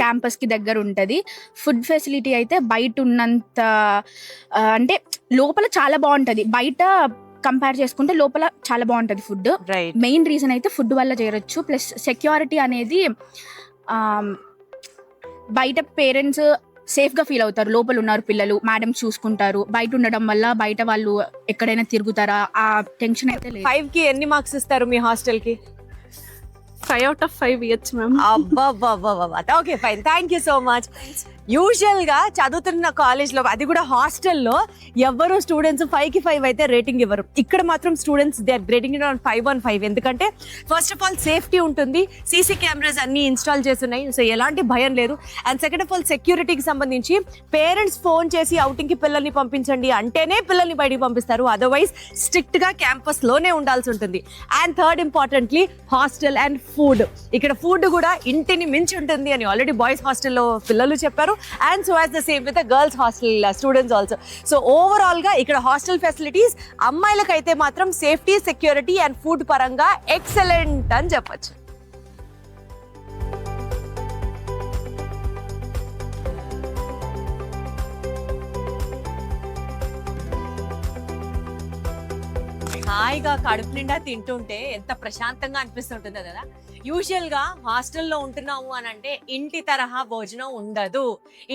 క్యాంపస్ కి దగ్గర ఉంటుంది. ఫుడ్ ఫెసిలిటీ అయితే బయట ఉన్నంత అంటే లోపల చాలా బాగుంటుంది, బయట కంపేర్ చేసుకుంటే లోపల చాలా బాగుంటుంది ఫుడ్. మెయిన్ రీజన్ అయితే ఫుడ్ వల్ల చేరొచ్చు. ప్లస్ సెక్యూరిటీ అనేది బయట పేరెంట్స్ సేఫ్గా ఫీల్ అవుతారు, లోపల ఉన్నారు పిల్లలు, మేడం చూసుకుంటారు. బయట ఉండడం వల్ల బయట వాళ్ళు ఎక్కడైనా తిరుగుతారా ఆ టెన్షన్ అయితే లేదు. 5 కి ఎన్ని మార్క్స్ ఇస్తారు మీ హాస్టల్ కి? 5 out of 5 ఇయర్స్ మ్యామ్. అబ్బా, okay fine, thank you so much. Usual గా చదువుతున్న కాలేజ్లో, అది కూడా హాస్టల్లో, ఎవరు స్టూడెంట్స్ 5 కి 5 అయితే రేటింగ్ ఇవ్వరు. ఇక్కడ మాత్రం students they are rating it on 5 on 5. ఎందుకంటే ఫస్ట్ ఆఫ్ ఆల్ సేఫ్టీ ఉంటుంది, సీసీ కెమెరాస్ అన్ని ఇన్స్టాల్ చేస్తున్నాయి, సో ఎలాంటి భయం లేదు. అండ్ సెకండ్ ఆఫ్ ఆల్ సెక్యూరిటీకి సంబంధించి పేరెంట్స్ ఫోన్ చేసి అవుటింగ్ కి పిల్లల్ని పంపించండి అంటేనే పిల్లల్ని బయటికి పంపిస్తారు, అదర్వైజ్ స్ట్రిక్ట్ గా క్యాంపస్ లోనే ఉండాల్సి ఉంటుంది. And third importantly hostel and food. ఇక్కడ ఫుడ్ కూడా ఇంటిని మించి ఉంటుంది అని ఆల్రెడీ బాయ్స్ హాస్టల్లో పిల్లలు చెప్పారు. And so as the same with the girls hostel students also. So overall ga ikkada hostel facilities అమ్మాయిలకైతే మాత్రం సేఫ్టీ, సెక్యూరిటీ అండ్ ఫుడ్ పరంగా ఎక్సలెంట్ అని చెప్పొచ్చు. హాయిగా కడుపు నిండా తింటుంటే ఎంత ప్రశాంతంగా అనిపిస్తుంటుందో కదా. యూజువల్ గా హాస్టల్లో ఉంటున్నాము అని అంటే ఇంటి తరహా భోజనం ఉండదు,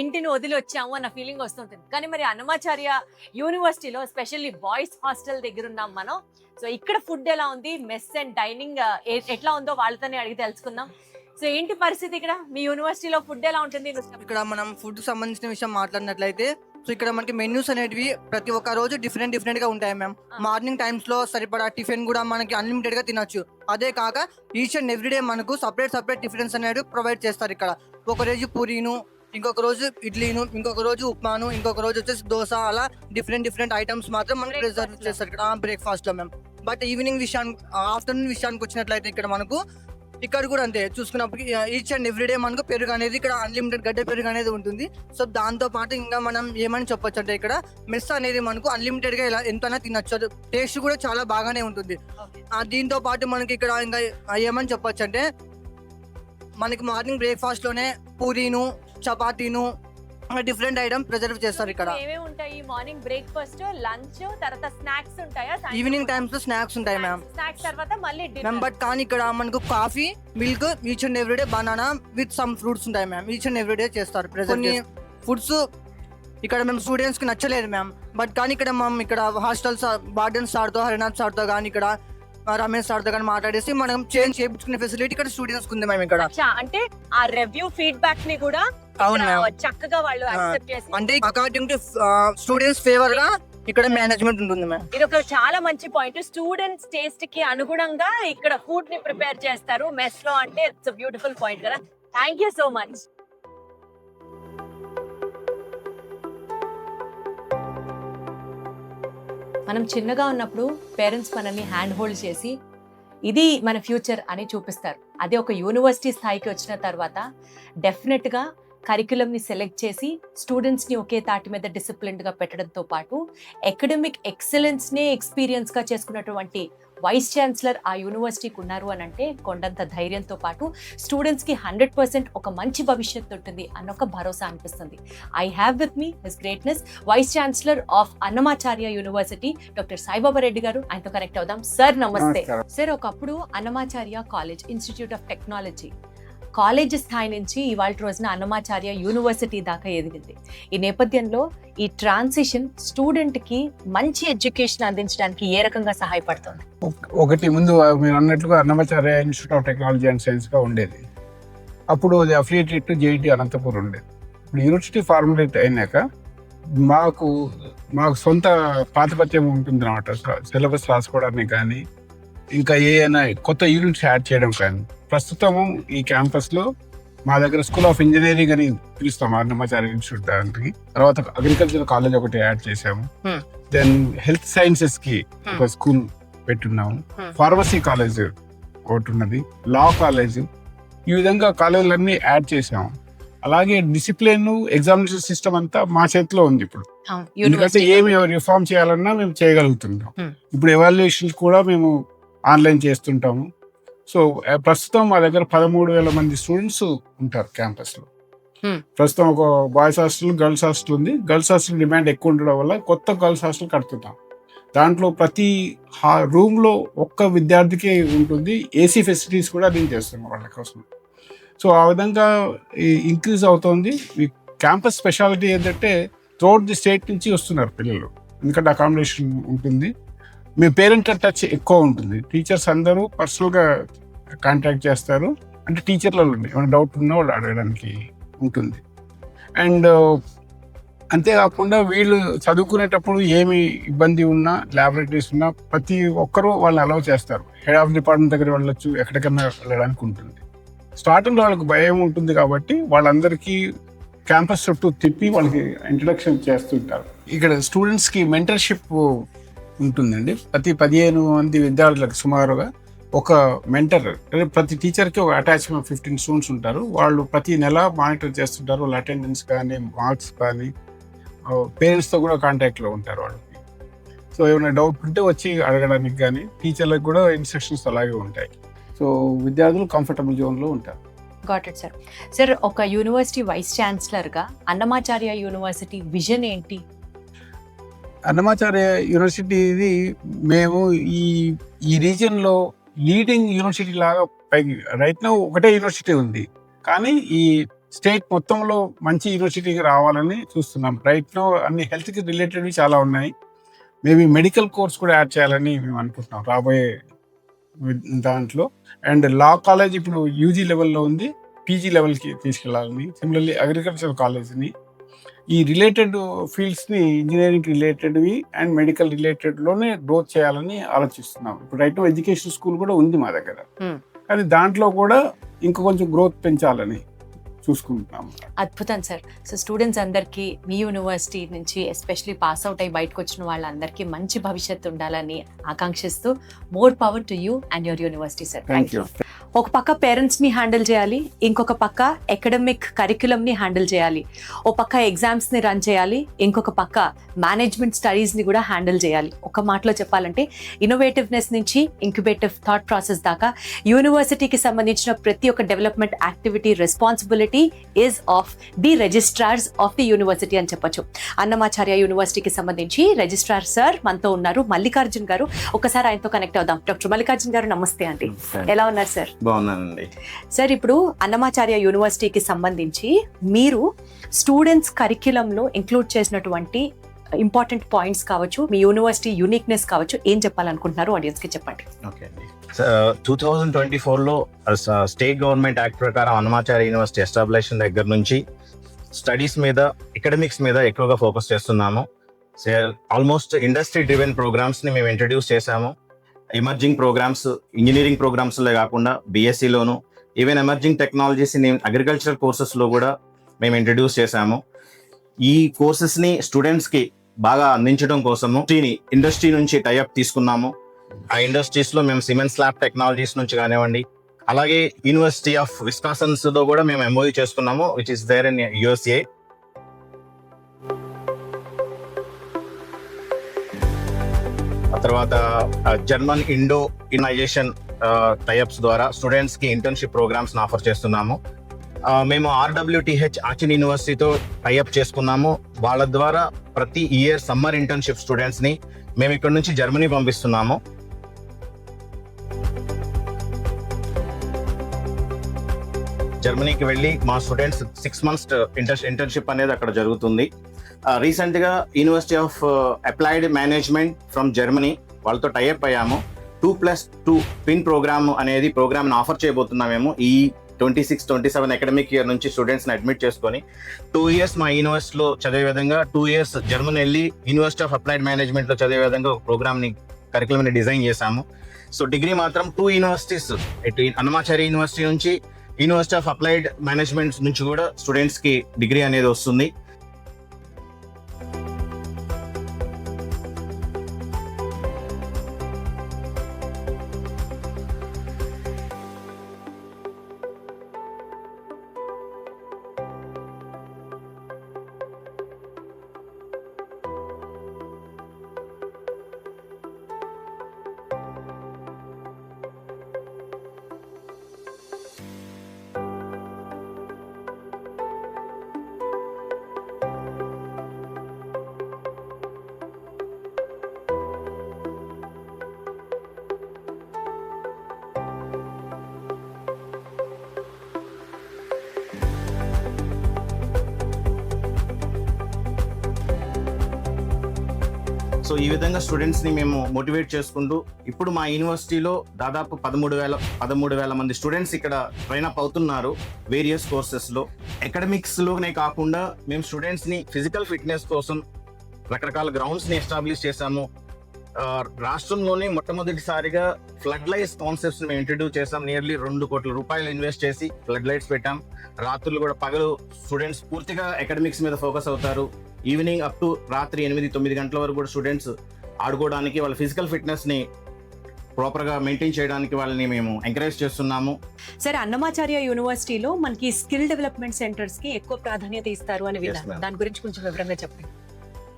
ఇంటిని వదిలి వచ్చాము అన్న ఫీలింగ్ వస్తుంటుంది. కానీ మరి అన్నమాచార్య యూనివర్సిటీలో స్పెషల్లీ బాయ్స్ హాస్టల్ దగ్గర ఉన్నాం మనం. సో ఇక్కడ ఫుడ్ ఎలా ఉంది, మెస్ అండ్ డైనింగ్ ఎట్లా ఉందో వాళ్ళతోనే అడిగి తెలుసుకుందాం. సో ఏంటి పరిస్థితి ఇక్కడ మీ యూనివర్సిటీలో ఫుడ్ ఎలా ఉంటుంది? ఇక్కడ మనం ఫుడ్ సంబంధించిన విషయం మాట్లాడినట్లయితే, సో ఇక్కడ మనకి మెన్యూస్ అనేటివి ప్రతి ఒక్క రోజు డిఫరెంట్ గా ఉంటాయి మ్యామ్. మార్నింగ్ టైమ్స్ లో సరిపడా టిఫిన్ కూడా మనకి అన్లిమిటెడ్ గా తినొచ్చు. అదే కాక ఈచ్ అండ్ ఎవ్రీడే మనకు సపరేట్ టిఫిన్స్ అనేవి ప్రొవైడ్ చేస్తారు ఇక్కడ. ఒక రోజు పూరీను, ఇంకొక రోజు ఇడ్లీను, ఇంకొక రోజు ఉప్మాను, ఇంకొక రోజు వచ్చేసి దోశ, అలా డిఫరెంట్ ఐటమ్స్ మాత్రం మనకి రిజర్వ్ చేస్తారు ఇక్కడ బ్రేక్ఫాస్ట్ లో మ్యామ్. బట్ ఈవినింగ్ ఆఫ్టర్నూన్ విషయానికి వచ్చినట్లయితే ఇక్కడ మనకు ఇక్కడ కూడా అంతే చూసుకున్నప్పుడు ఈచ్ అండ్ ఎవ్రీడే మనకు పెరుగు అనేది ఇక్కడ అన్లిమిటెడ్ గడ్డ పెరుగు అనేది ఉంటుంది. సో దాంతో పాటు ఇంకా మనం ఏమని చెప్పొచ్చు అంటే ఇక్కడ మెస్ అనేది మనకు అన్లిమిటెడ్ గా ఇలా ఎంతైనా తినొచ్చు, టేస్ట్ కూడా చాలా బాగానే ఉంటుంది. దీంతో పాటు మనకి ఇక్కడ ఇంకా ఏమని చెప్పొచ్చు అంటే మనకి మార్నింగ్ బ్రేక్ఫాస్ట్ లోనే పూరీను, చపాతీను, డిఫరెంట్ ఐటమ్ ప్రిజర్వ్ చేస్తారు ఇక్కడ. ఏమేమి ఉంటాయి? మార్నింగ్ బ్రేక్ఫాస్ట్, లంచ్, తర్వాత స్నాక్స్ ఉంటాయా? ఈవినింగ్ టైమ్స్ లో స్నాక్స్ ఉంటాయి మ్యామ్. స్నాక్స్ తర్వాత మళ్ళీ మ్యామ్ బట్ కానీ ఇక్కడ మనకు coffee, milk, each and everyday banana with some fruits ఉంటాయి మ్యామ్. ఈచ్ అండ్ ఎవ్రీడే చేస్తారు. కొన్ని ఫుడ్స్ ఇక్కడ మేము స్టూడెంట్స్ కి నచ్చలేదు మ్యామ్. బట్ కానీ ఇక్కడ మేము ఇక్కడ హాస్టల్స్ వార్డెన్ సార్తో, హరినాథ్ సార్తో కానీ ఇక్కడ రమేష్ సార్తో కానీ మాట్లాడేసి మనం చేంజ్ చేయించుకునే ఫెసిలిటీ ఇక్కడ స్టూడెంట్స్ ఉంది మ్యామ్ ఇక్కడ. అంటే ఆ రివ్యూ ఫీడ్బ్యాక్ ని కూడా అవును మ్యామ్ చక్కగా వాళ్ళు యాక్సెప్ట్ చేసి, అంటే అకార్డింగ్ టు స్టూడెంట్స్ ఫేవర్ గా ఇక్కడ మేనేజ్మెంట్ ఉంటుంది మ్యామ్. ఇది ఒక చాలా మంచి పాయింట్. స్టూడెంట్స్ టేస్ట్ కి అనుగుణంగా ఇక్కడ ఫుడ్ ని ప్రిపేర్ చేస్తారు మెస్ లో, అంటే ఇట్స్ బ్యూటిఫుల్ పాయింట్ కదా. Thank you so much. మనం చిన్నగా ఉన్నప్పుడు పేరెంట్స్ మనల్ని హ్యాండ్ హోల్డ్ చేసి ఇది మన ఫ్యూచర్ అని చూపిస్తారు. అదే ఒక యూనివర్సిటీ స్థాయికి వచ్చిన తర్వాత డెఫినెట్గా కరిక్యులంని సెలెక్ట్ చేసి స్టూడెంట్స్ని ఒకే తాటి మీద డిసిప్లిన్డ్గా పెట్టడంతో పాటు అకాడమిక్ ఎక్సలెన్స్నే ఎక్స్పీరియన్స్గా చేసుకున్నటువంటి వైస్ ఛాన్సలర్ ఆ యూనివర్సిటీకి ఉన్నారు అని అంటే కొండంత ధైర్యంతో పాటు స్టూడెంట్స్కి 100% ఒక మంచి భవిష్యత్తు ఉంటుంది అన్న ఒక భరోసా అనిపిస్తుంది. I have with me his greatness vice chancellor of Annamacharya university doctor Saibaba Reddy garu. ఆయనతో కనెక్ట్ అవుదాం. సార్ నమస్తే. సార్, ఒకప్పుడు Annamacharya college institute of technology college స్థాయి నుంచి ఇవాళ రోజున అన్నమాచార్య యూనివర్సిటీ దాకా ఎదిగింది. ఈ నేపథ్యంలో ఈ ట్రాన్సిషన్ స్టూడెంట్కి మంచి ఎడ్యుకేషన్ అందించడానికి ఏ రకంగా సహాయపడుతుంది? ఒకటి ముందు మీరు అన్నట్లుగా Annamacharya institute of technology and సైన్స్గా ఉండేది. అప్పుడు అది అఫిలియేటెడ్ టు జేఈటీ అనంతపూర్ ఉండేది. ఇప్పుడు యూనివర్సిటీ ఫార్ములేట్ అయినాక మాకు సొంత ప్రాతిపత్యం ఉంటుంది అన్నమాట. సిలబస్ రాసుకోవడానికి కానీ ఇంకా ఏమైనా కొత్త యూనిట్స్ యాడ్ చేయడం కానీ. ప్రస్తుతము ఈ క్యాంపస్లో మా దగ్గర స్కూల్ ఆఫ్ ఇంజనీరింగ్ అని పిలుస్తాం అన్నమాచార్య ఇన్స్టిట్యూట్ దానికి. తర్వాత అగ్రికల్చర్ కాలేజ్ ఒకటి యాడ్ చేసాము. దెన్ హెల్త్ సైన్సెస్కి ఒక స్కూల్ పెట్టున్నాము. ఫార్మసీ కాలేజ్ ఒకటి ఉన్నది, లా కాలేజ్. ఈ విధంగా కాలేజీలన్నీ యాడ్ చేసాము. అలాగే డిసిప్లిన్ ఎగ్జామినేషన్ సిస్టమ్ అంతా మా చేతిలో ఉంది ఇప్పుడు. ఎందుకంటే ఏమి రిఫార్మ్ చేయాలన్నా మేము చేయగలుగుతున్నాం. ఇప్పుడు ఎవాల్యుయేషన్ కూడా మేము ఆన్లైన్ చేస్తుంటాము. సో ప్రస్తుతం మా దగ్గర 13,000 మంది స్టూడెంట్స్ ఉంటారు క్యాంపస్లో. ప్రస్తుతం ఒక బాయ్స్ హాస్టల్, గర్ల్స్ హాస్టల్ ఉంది. గర్ల్స్ హాస్టల్ డిమాండ్ ఎక్కువ ఉండడం వల్ల కొత్త గర్ల్స్ హాస్టల్ కడుతున్నాం. దాంట్లో ప్రతి రూమ్లో ఒక్క విద్యార్థికి ఉంటుంది. ఏసీ ఫెసిలిటీస్ కూడా దీన్ని చేస్తున్నాం వాళ్ళ కోసం. సో ఆ విధంగా ఇంక్రీజ్ అవుతుంది. ఈ క్యాంపస్ స్పెషాలిటీ ఏంటంటే త్రూఅవుట్ ది స్టేట్ నుంచి వస్తున్నారు పిల్లలు. ఎందుకంటే అకామిడేషన్ ఉంటుంది. మీ పేరెంటల్ టచ్ ఎక్కువ ఉంటుంది. టీచర్స్ అందరూ పర్సనల్గా కాంటాక్ట్ చేస్తారు. అంటే టీచర్లలో ఏమైనా డౌట్ ఉన్నా వాళ్ళు అడగడానికి ఉంటుంది. అండ్ అంతేకాకుండా వీళ్ళు చదువుకునేటప్పుడు ఏమి ఇబ్బంది ఉన్నా, ల్యాబొరేటరీస్ ఉన్నా ప్రతి ఒక్కరూ వాళ్ళని అలౌ చేస్తారు. హెడ్ ఆఫ్ డిపార్ట్మెంట్ దగ్గర వెళ్ళొచ్చు, ఎక్కడికన్నా వెళ్ళడానికి ఉంటుంది. స్టార్టింగ్లో వాళ్ళకి భయం ఉంటుంది కాబట్టి వాళ్ళందరికీ క్యాంపస్ చుట్టూ తిప్పి వాళ్ళకి ఇంట్రడక్షన్ చేస్తుంటారు. ఇక్కడ స్టూడెంట్స్కి మెంటర్షిప్ ఉంటుందండి. ప్రతి 15 మంది విద్యార్థులకు సుమారుగా ఒక మెంటర్, ప్రతి టీచర్కి ఒక అటాచ్మెంట్ 15 స్టూడెంట్స్ ఉంటారు. వాళ్ళు ప్రతి నెల మానిటర్ చేస్తుంటారు. వాళ్ళ అటెండెన్స్ కానీ, మార్క్స్ కానీ, పేరెంట్స్తో కూడా కాంటాక్ట్లో ఉంటారు వాళ్ళకి. సో ఏమైనా డౌట్ ఉంటే వచ్చి అడగడానికి కానీ, టీచర్లకు కూడా ఇన్స్ట్రక్షన్స్ అలాగే ఉంటాయి. సో విద్యార్థులు కంఫర్టబుల్ జోన్లో ఉంటారు. Got it sir. సార్, ఒక యూనివర్సిటీ వైస్ ఛాన్సలర్గా అన్నమాచార్య యూనివర్సిటీ విజన్ ఏంటి? అన్నమాచార్య యూనివర్సిటీది మేము ఈ రీజియన్లో లీడింగ్ యూనివర్సిటీ లాగా పైకి రైట్ నౌ ఒకటే యూనివర్సిటీ ఉంది, కానీ ఈ స్టేట్ మొత్తంలో మంచి యూనివర్సిటీకి రావాలని చూస్తున్నాం. రైట్ నౌ అన్ని హెల్త్కి రిలేటెడ్వి చాలా ఉన్నాయి. మేబీ మెడికల్ కోర్స్ కూడా యాడ్ చేయాలని మేము అనుకుంటున్నాం రాబోయే దాంట్లో. అండ్ లా కాలేజ్ ఇప్పుడు యూజీ లెవెల్లో ఉంది, పీజీ లెవెల్కి తీసుకెళ్ళాలని. సిమిలర్లీ అగ్రికల్చర్ కాలేజ్ని ఈ రిలేటెడ్ ఫీల్డ్స్ని ఇంజనీరింగ్ రిలేటెడ్వి అండ్ మెడికల్ రిలేటెడ్లోనే గ్రోత్ చేయాలని ఆలోచిస్తున్నాం. ఇప్పుడు రైట్ ఎడ్యుకేషన్ స్కూల్ కూడా ఉంది మా దగ్గర, కానీ దాంట్లో కూడా ఇంకా కొంచెం గ్రోత్ పెంచాలని చూసుకుంటున్నాం. అద్భుతం సార్. సో స్టూడెంట్స్ అందరికీ మీ యూనివర్సిటీ నుంచి ఎస్పెషలీ పాస్ అవుట్ అయ్యి బయటకు వచ్చిన వాళ్ళందరికీ మంచి భవిష్యత్తు ఉండాలని ఆకాంక్షిస్తూ more power to you and your university sir. Thank you. ఒక పక్క పేరెంట్స్ని హ్యాండిల్ చేయాలి, ఇంకొక పక్క అకాడమిక్ కరిక్యులంని హ్యాండిల్ చేయాలి, ఒక పక్క ఎగ్జామ్స్ని రన్ చేయాలి, ఇంకొక పక్క మేనేజ్మెంట్ స్టడీస్ని కూడా హ్యాండిల్ చేయాలి. ఒక మాటలో చెప్పాలంటే ఇన్నోవేటివ్నెస్ నుంచి ఇంక్యుబేటివ్ థాట్ ప్రాసెస్ దాకా యూనివర్సిటీకి సంబంధించిన ప్రతి ఒక్క development activity responsibility is of the registrars of the university అని చెప్పొచ్చు. అన్నమాచార్య యూనివర్సిటీకి సంబంధించి రిజిస్ట్రార్ సార్ మనతో ఉన్నారు, మల్లికార్జున్ గారు. ఒకసారి ఆయనతో కనెక్ట్ అవుదాం. డాక్టర్ మల్లికార్జున్ గారు నమస్తే అండి. ఎలా ఉన్నారు సార్? బాగున్నానండి సార్. ఇప్పుడు అన్నమాచార్య యూనివర్సిటీకి సంబంధించి మీరు స్టూడెంట్స్ కరిక్యులంలో ఇంక్లూడ్ చేసినటువంటి ఇంపార్టెంట్ పాయింట్స్ కావచ్చు, మీ యూనివర్సిటీ యూనిక్నెస్ కావచ్చు, ఏం చెప్పాలనుకుంటున్నారు ఆడియన్స్కి చెప్పండి. ఓకే అండి. 2024లో స్టేట్ గవర్నమెంట్ యాక్ట్ ప్రకారం అన్నమాచార్య యూనివర్సిటీ ఎస్టాబ్లిషన్ దగ్గర నుంచి స్టడీస్ మీద, ఎకడమిక్స్ మీద ఎక్కువగా ఫోకస్ చేస్తున్నాము. ఆల్మోస్ట్ ఇండస్ట్రీ డ్రివెన్ ప్రోగ్రామ్స్ని మేము ఇంట్రడ్యూస్ చేశాము. ఎమర్జింగ్ ప్రోగ్రామ్స్, ఇంజనీరింగ్ ప్రోగ్రామ్స్లో కాకుండా బీఎస్సీలోను, ఈవెన్ ఎమర్జింగ్ టెక్నాలజీస్ని అగ్రికల్చరల్ కోర్సెస్లో కూడా మేము ఇంట్రడ్యూస్ చేశాము. ఈ కోర్సెస్ని స్టూడెంట్స్కి బాగా అందించడం కోసము ఇండస్ట్రీ నుంచి టైఅప్ తీసుకున్నాము. ఆ ఇండస్ట్రీస్లో మేము సిమెన్స్ ల్యాబ్ టెక్నాలజీస్ నుంచి కానివ్వండి, అలాగే యూనివర్సిటీ ఆఫ్ విస్కాసన్స్తో కూడా మేము ఎంఓయూ చేసుకున్నాము, which is there in USA. ఆ తర్వాత జర్మన్ ఇండో ఇన్నైజేషన్ టైఅప్స్ ద్వారా స్టూడెంట్స్కి ఇంటర్న్షిప్ ప్రోగ్రామ్స్ని ఆఫర్ చేస్తున్నాము. మేము RWTH ఆచిన్ యూనివర్సిటీతో టైఅప్ చేసుకున్నాము. వాళ్ళ ద్వారా ప్రతి ఇయర్ సమ్మర్ ఇంటర్న్షిప్ స్టూడెంట్స్ని మేము ఇక్కడ నుంచి జర్మనీ పంపిస్తున్నాము. జర్మనీకి వెళ్ళి మా స్టూడెంట్స్ 6 months ఇంటర్న్షిప్ అనేది అక్కడ జరుగుతుంది. రీసెంట్గా university of applied management from Germany వాళ్ళతో టైఅప్ అయ్యాము. 2+2 పిన్ ప్రోగ్రామ్ అనేది ప్రోగ్రామ్ని ఆఫర్ చేయబోతున్నాం మేము ఈ 26-27 అకాడమిక్ ఇయర్ నుంచి స్టూడెంట్స్ని అడ్మిట్ చేసుకొని 2 years మా యూనివర్సిటీలో చదివే విధంగా, 2 years జర్మనీ వెళ్ళి యూనివర్సిటీ ఆఫ్ అప్లైడ్ మేనేజ్మెంట్లో చదివే విధంగా ఒక ప్రోగ్రామ్ని కరికులంని డిజైన్ చేశాము. సో డిగ్రీ మాత్రం 2 యూనివర్సిటీస్, ఇటు అన్నమాచార్య యూనివర్సిటీ నుంచి, యూనివర్సిటీ ఆఫ్ అప్లైడ్ మేనేజ్మెంట్ నుంచి కూడా స్టూడెంట్స్కి డిగ్రీ అనేది వస్తుంది. సో ఈ విధంగా స్టూడెంట్స్ని మేము మోటివేట్ చేసుకుంటూ ఇప్పుడు మా యూనివర్సిటీలో దాదాపు 13,000 మంది స్టూడెంట్స్ ఇక్కడ ట్రైన్ అప్ అవుతున్నారు వేరియస్ కోర్సెస్లో. అకాడమిక్స్లోనే కాకుండా మేము స్టూడెంట్స్ని ఫిజికల్ ఫిట్నెస్ కోసం రకరకాల గ్రౌండ్స్ని ఎస్టాబ్లిష్ చేశాము. రాష్ట్రంలోనే మొట్టమొదటిసారిగా ఫ్లడ్ లైట్స్ కాన్సెప్ట్స్ మేము ఇంట్రడ్యూస్ చేసాం. నియర్లీ 2 కోట్ల రూపాయలు ఇన్వెస్ట్ చేసి ఫ్లడ్ లైట్స్ పెట్టాం. రాత్రులు కూడా పగలు స్టూడెంట్స్ పూర్తిగా అకాడమిక్స్ మీద ఫోకస్ అవుతారు. ఈవినింగ్ అప్ టు రాత్రి 8-9 గంటల వరకు కూడా స్టూడెంట్స్ ఆడుకోవడానికి, వాళ్ళ ఫిజికల్ ఫిట్నెస్ని ప్రాపర్గా మెయింటైన్ చేయడానికి వాళ్ళని మేము ఎంకరేజ్ చేస్తున్నాము. సరే, అన్నమాచార్య యూనివర్సిటీలో మనకి స్కిల్ డెవలప్మెంట్ సెంటర్స్కి ఎక్కువ ప్రాధాన్యత ఇస్తారు అని విన్నాను. దాని గురించి కొంచెం వివరంగా చెప్పండి.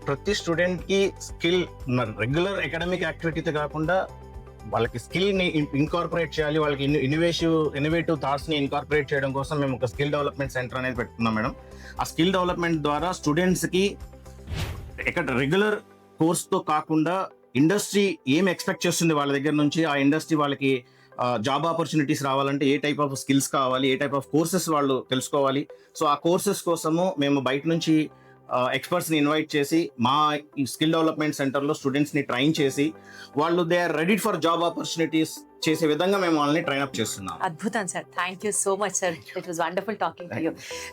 ప్రతి స్టూడెంట్కి స్కిల్, రెగ్యులర్ అకాడమిక్ యాక్టివిటీతో కాకుండా వాళ్ళకి స్కిల్ని ఇన్కార్పొరేట్ చేయాలి, వాళ్ళకి ఇన్నోవేటివ్ థాట్స్ని ఇన్కార్పొరేట్ చేయడం కోసం మేము ఒక స్కిల్ డెవలప్మెంట్ సెంటర్ అనేది పెట్టుకున్నాం మేడం. ఆ స్కిల్ డెవలప్మెంట్ ద్వారా స్టూడెంట్స్కి ఇక్కడ రెగ్యులర్ కోర్స్తో కాకుండా ఇండస్ట్రీ ఏం ఎక్స్పెక్ట్ చేస్తుంది వాళ్ళ దగ్గర నుంచి, ఆ ఇండస్ట్రీ వాళ్ళకి జాబ్ ఆపర్చునిటీస్ రావాలంటే ఏ టైప్ ఆఫ్ స్కిల్స్ కావాలి, ఏ టైప్ ఆఫ్ కోర్సెస్ వాళ్ళు తెలుసుకోవాలి. సో ఆ కోర్సెస్ కోసము మేము బయట నుంచి ఎక్స్పర్ట్స్ని ఇన్వైట్ చేసి మా స్కిల్ డెవలప్మెంట్ సెంటర్లో స్టూడెంట్స్ని ట్రైన్ చేసి వాళ్ళు they are ready for job opportunities చేసే విధంగా మేము వాళ్ళని ట్రైన్ అప్ చేస్తున్నాం. అద్భుతం sir, thank you so much sir, it was wonderful talking to you.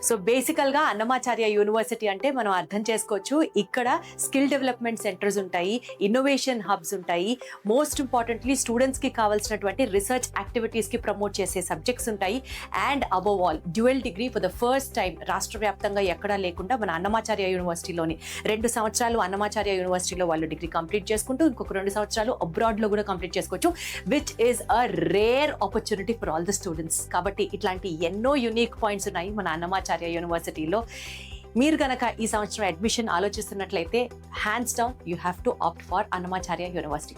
So బేసికల్గా అన్నమాచార్య యూనివర్సిటీ అంటే మనం అర్థం చేసుకోవచ్చు, ఇక్కడ స్కిల్ డెవలప్మెంట్ సెంటర్స్ ఉంటాయి, ఇన్నోవేషన్ హబ్స్ ఉంటాయి, మోస్ట్ ఇంపార్టెంట్లీ స్టూడెంట్స్కి కావాల్సినటువంటి రీసెర్చ్ యాక్టివిటీస్కి ప్రమోట్ చేసే సబ్జెక్ట్స్ ఉంటాయి. And above all dual degree for the first time రాష్ట్ర వ్యాప్తంగా ఎక్కడా లేకుండా మన అన్నమాచార్య యూనివర్సిటీలోని 2 సంవత్సరాలు అన్నమాచార్య యూనివర్సిటీలో వాళ్ళు డిగ్రీ కంప్లీట్ చేసుకుంటూ ఇంకొక 2 సంవత్సరాలు అబ్రాడ్లో కూడా కంప్లీట్ చేసుకోవచ్చు, which is a rare opportunity for all the students. కాబట్టి ఇట్లాంటి ఎన్నో యూనిక్ పాయింట్స్ ఉన్నాయి మన అన్నమాచార్య యూనివర్సిటీలో. మీరు కనుక ఈ సంవత్సరం అడ్మిషన్ ఆలోచిస్తున్నట్లయితే hands down you have to opt for Annamacharya university.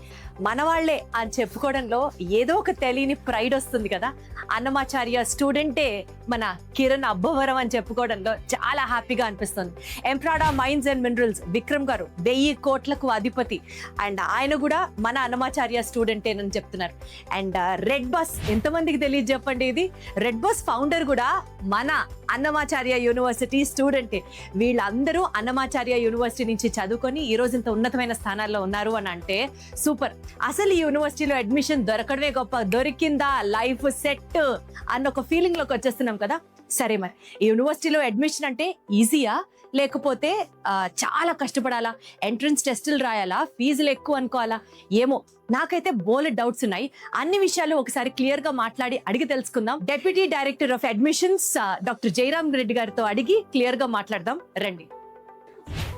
మన వాళ్ళే అని చెప్పుకోవడంలో ఏదో ఒక తెలియని ప్రైడ్ వస్తుంది కదా. అన్నమాచార్య స్టూడెంటే మన కిరణ్ అబ్బవరం అని చెప్పుకోవడంలో చాలా హ్యాపీగా అనిపిస్తుంది. ఎంప్రాడా మైన్స్ అండ్ మినరల్స్ విక్రమ్ గారు 1000 కోట్లకు అధిపతి, అండ్ ఆయన కూడా మన అన్నమాచార్య స్టూడెంటేనని చెప్తున్నారు. అండ్ రెడ్ బస్ ఎంతమందికి తెలియదు చెప్పండి, ఇది రెడ్ బస్ ఫౌండర్ కూడా మన అన్నమాచార్య యూనివర్సిటీ స్టూడెంటే. వీళ్ళందరూ అన్నమాచార్య యూనివర్సిటీ నుంచి చదువుకొని ఈ రోజు ఇంత ఉన్నతమైన స్థానాల్లో ఉన్నారు అని అంటే సూపర్. అసలు ఈ యూనివర్సిటీలో అడ్మిషన్ దొరకడమే గొప్ప, దొరికిందా లైఫ్ సెట్ అన్న ఒక ఫీలింగ్ లోకి వచ్చేస్తున్నాం కదా. సరే, మరి ఈ యూనివర్సిటీలో అడ్మిషన్ అంటే ఈజీయా లేకపోతే చాలా కష్టపడాలా, ఎంట్రన్స్ టెస్టులు రాయాలా, ఫీజులు ఎక్కువ అనుకోవాలా, ఏమో నాకైతే బోలెడ్ డౌట్స్ ఉన్నాయి. అన్ని విషయాలు ఒకసారి క్లియర్ గా మాట్లాడి అడిగి తెలుసుకుందాం. Deputy director of admissions doctor Jayaram Reddy గారితో అడిగి క్లియర్ గా మాట్లాడదాం రండి.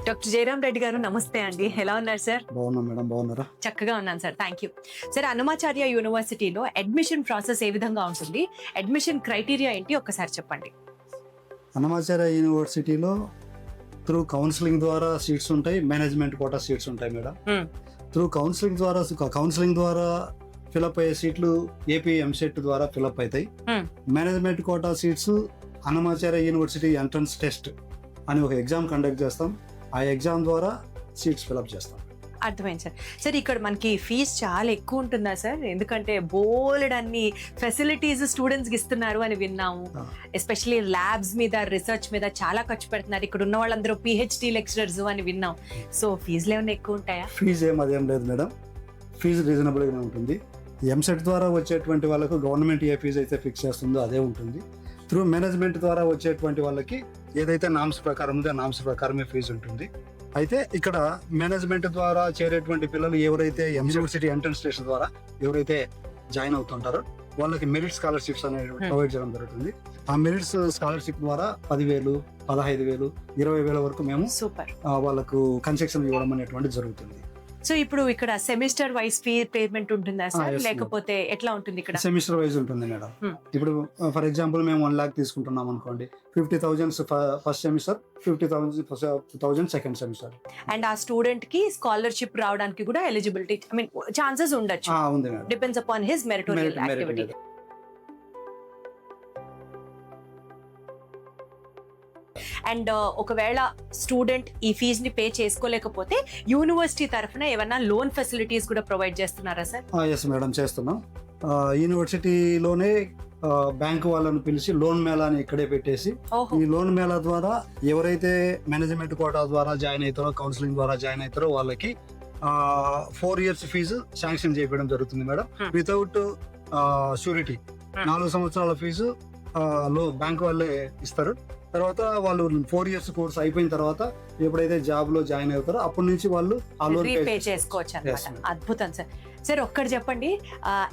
డాక్టర్ జయరామ్ రెడ్డి గారు నమస్తే అండి, ఎలా ఉన్నారు సార్? బాగున్నాం మేడం, బాగున్నారా? చక్కగా ఉన్నాను sir, thank you sir. Annamacharya యూనివర్సిటీలో అడ్మిషన్ ప్రాసెస్ ఏ విధంగా ఉంటుంది, అడ్మిషన్ క్రైటీరియా ఏంటి ఒక్కసారి చెప్పండి. అన్నమాచార్య యూనివర్సిటీలో త్రూ కౌన్సిలింగ్ ద్వారా సీట్స్ ఉంటాయి, మేనేజ్మెంట్ కోటా సీట్స్ ఉంటాయి మేడం. త్రూ కౌన్సిలింగ్ ద్వారా ఫిలప్ అయ్యే సీట్లు ఏపీ ఎంసెట్ ద్వారా ఫిలప్ అవుతాయి. Management quota seats Annamacharya university entrance test అని ఒక ఎగ్జామ్ కండక్ట్ చేస్తాం, ఆ ఎగ్జామ్ ద్వారా సీట్స్ ఫిలప్ చేస్తాం. అర్థమైంది సార్. సార్ ఇక్కడ మనకి ఫీజ్ చాలా ఎక్కువ ఉంటుందా సార్? ఎందుకంటే బోలెడ్ అన్ని ఫెసిలిటీస్ స్టూడెంట్స్కి ఇస్తున్నారు అని విన్నాము. ఎస్పెషలీ ల్యాబ్స్ మీద, రీసెర్చ్ మీద చాలా ఖర్చు పెడుతున్నారు. ఇక్కడ ఉన్న వాళ్ళందరూ పిహెచ్డి లెక్చరర్స్ అని విన్నాం. సో ఫీజులు ఏమైనా ఎక్కువ ఉంటాయా? ఫీజు అదేం లేదు మేడం, ఫీజు రీజనబుల్గానే ఉంటుంది. ఎంసెట్ ద్వారా వచ్చేటువంటి వాళ్ళకు గవర్నమెంట్ ఏ ఫీజు అయితే ఫిక్స్ చేస్తుందో అదే ఉంటుంది. త్రూ మేనేజ్మెంట్ ద్వారా వచ్చేటువంటి వాళ్ళకి ఏదైతే నామ్స్ ప్రకారం ఉందో ఆ నామ్స్ ప్రకారమే ఫీజు ఉంటుంది. అయితే ఇక్కడ మేనేజ్మెంట్ ద్వారా చేరేటువంటి పిల్లలు ఎవరైతే యూనివర్సిటీ ఎంట్రన్స్ టెస్ట్ ద్వారా ఎవరైతే జాయిన్ అవుతుంటారో వాళ్ళకి మెరిట్ స్కాలర్షిప్స్ అనేవి ప్రొవైడ్ చేయడం జరుగుతుంది. ఆ మెరిట్స్ స్కాలర్షిప్ ద్వారా 10,000, 15,000, 20,000 వరకు మేము వాళ్ళకు కన్సెషన్ ఇవ్వడం అనేటువంటి జరుగుతుంది. సో ఇప్పుడు ఇక్కడ సెమిస్టర్ వైజ్ ఫీ పేమెంట్ ఉంటుందా సార్, లేకపోతే ఎట్లా ఉంటుంది ఇక్కడ? సెమిస్టర్ వైజ్ ఉంటుంది మేడం. ఇప్పుడు ఫర్ ఎగ్జాంపుల్ మేము 1 lakh తీసుకుంటున్నాం అనుకోండి, 50,000 first semester, 50,000 second semester. And ఆ స్టూడెంట్ కి స్కాలర్షిప్ రావడానికి కూడా ఎలిజిబిలిటీ, ఐ మీన్ ఛాన్సెస్ ఉండొచ్చు, ఉంది madam, depends upon his meritorial activity. And ఒకవేళ స్టూడెంట్ ఈ ఫీజ్ ని పే చేసుకోలేకపోతే యూనివర్సిటీ తరఫున ఏమైనా లోన్ ఫెసిలిటీస్ కూడా ప్రొవైడ్ చేస్తున్నారా సార్? ఎస్ మేడం, చేస్తున్నాం. యూనివర్సిటీలోనే బ్యాంకు వాళ్ళని పిలిచి లోన్ మేళా అని ఇక్కడే పెట్టేసి, ఈ లోన్ మేళా ద్వారా ఎవరైతే మేనేజ్మెంట్ కోటా ద్వారా జాయిన్ అవుతారో, కౌన్సిలింగ్ ద్వారా జాయిన్ అవుతారో వాళ్ళకి 4 years ఫీజు శాంక్షన్ చేయడం జరుగుతుంది మేడం, వితౌట్ షూరిటీ. 4 సంవత్సరాల ఫీజు బ్యాంక్ వాళ్ళే ఇస్తారు. తర్వాత వాళ్ళు 4 years కోర్స్ అయిపోయిన తర్వాత ఎప్పుడైతే జాబ్ లో జాయిన్ అవుతారో అప్పటి నుంచి వాళ్ళు ఆ లోన్ పే చేసుకోవచ్చు అన్నమాట. అద్భుతం సార్. సార్ ఒక్కటి చెప్పండి,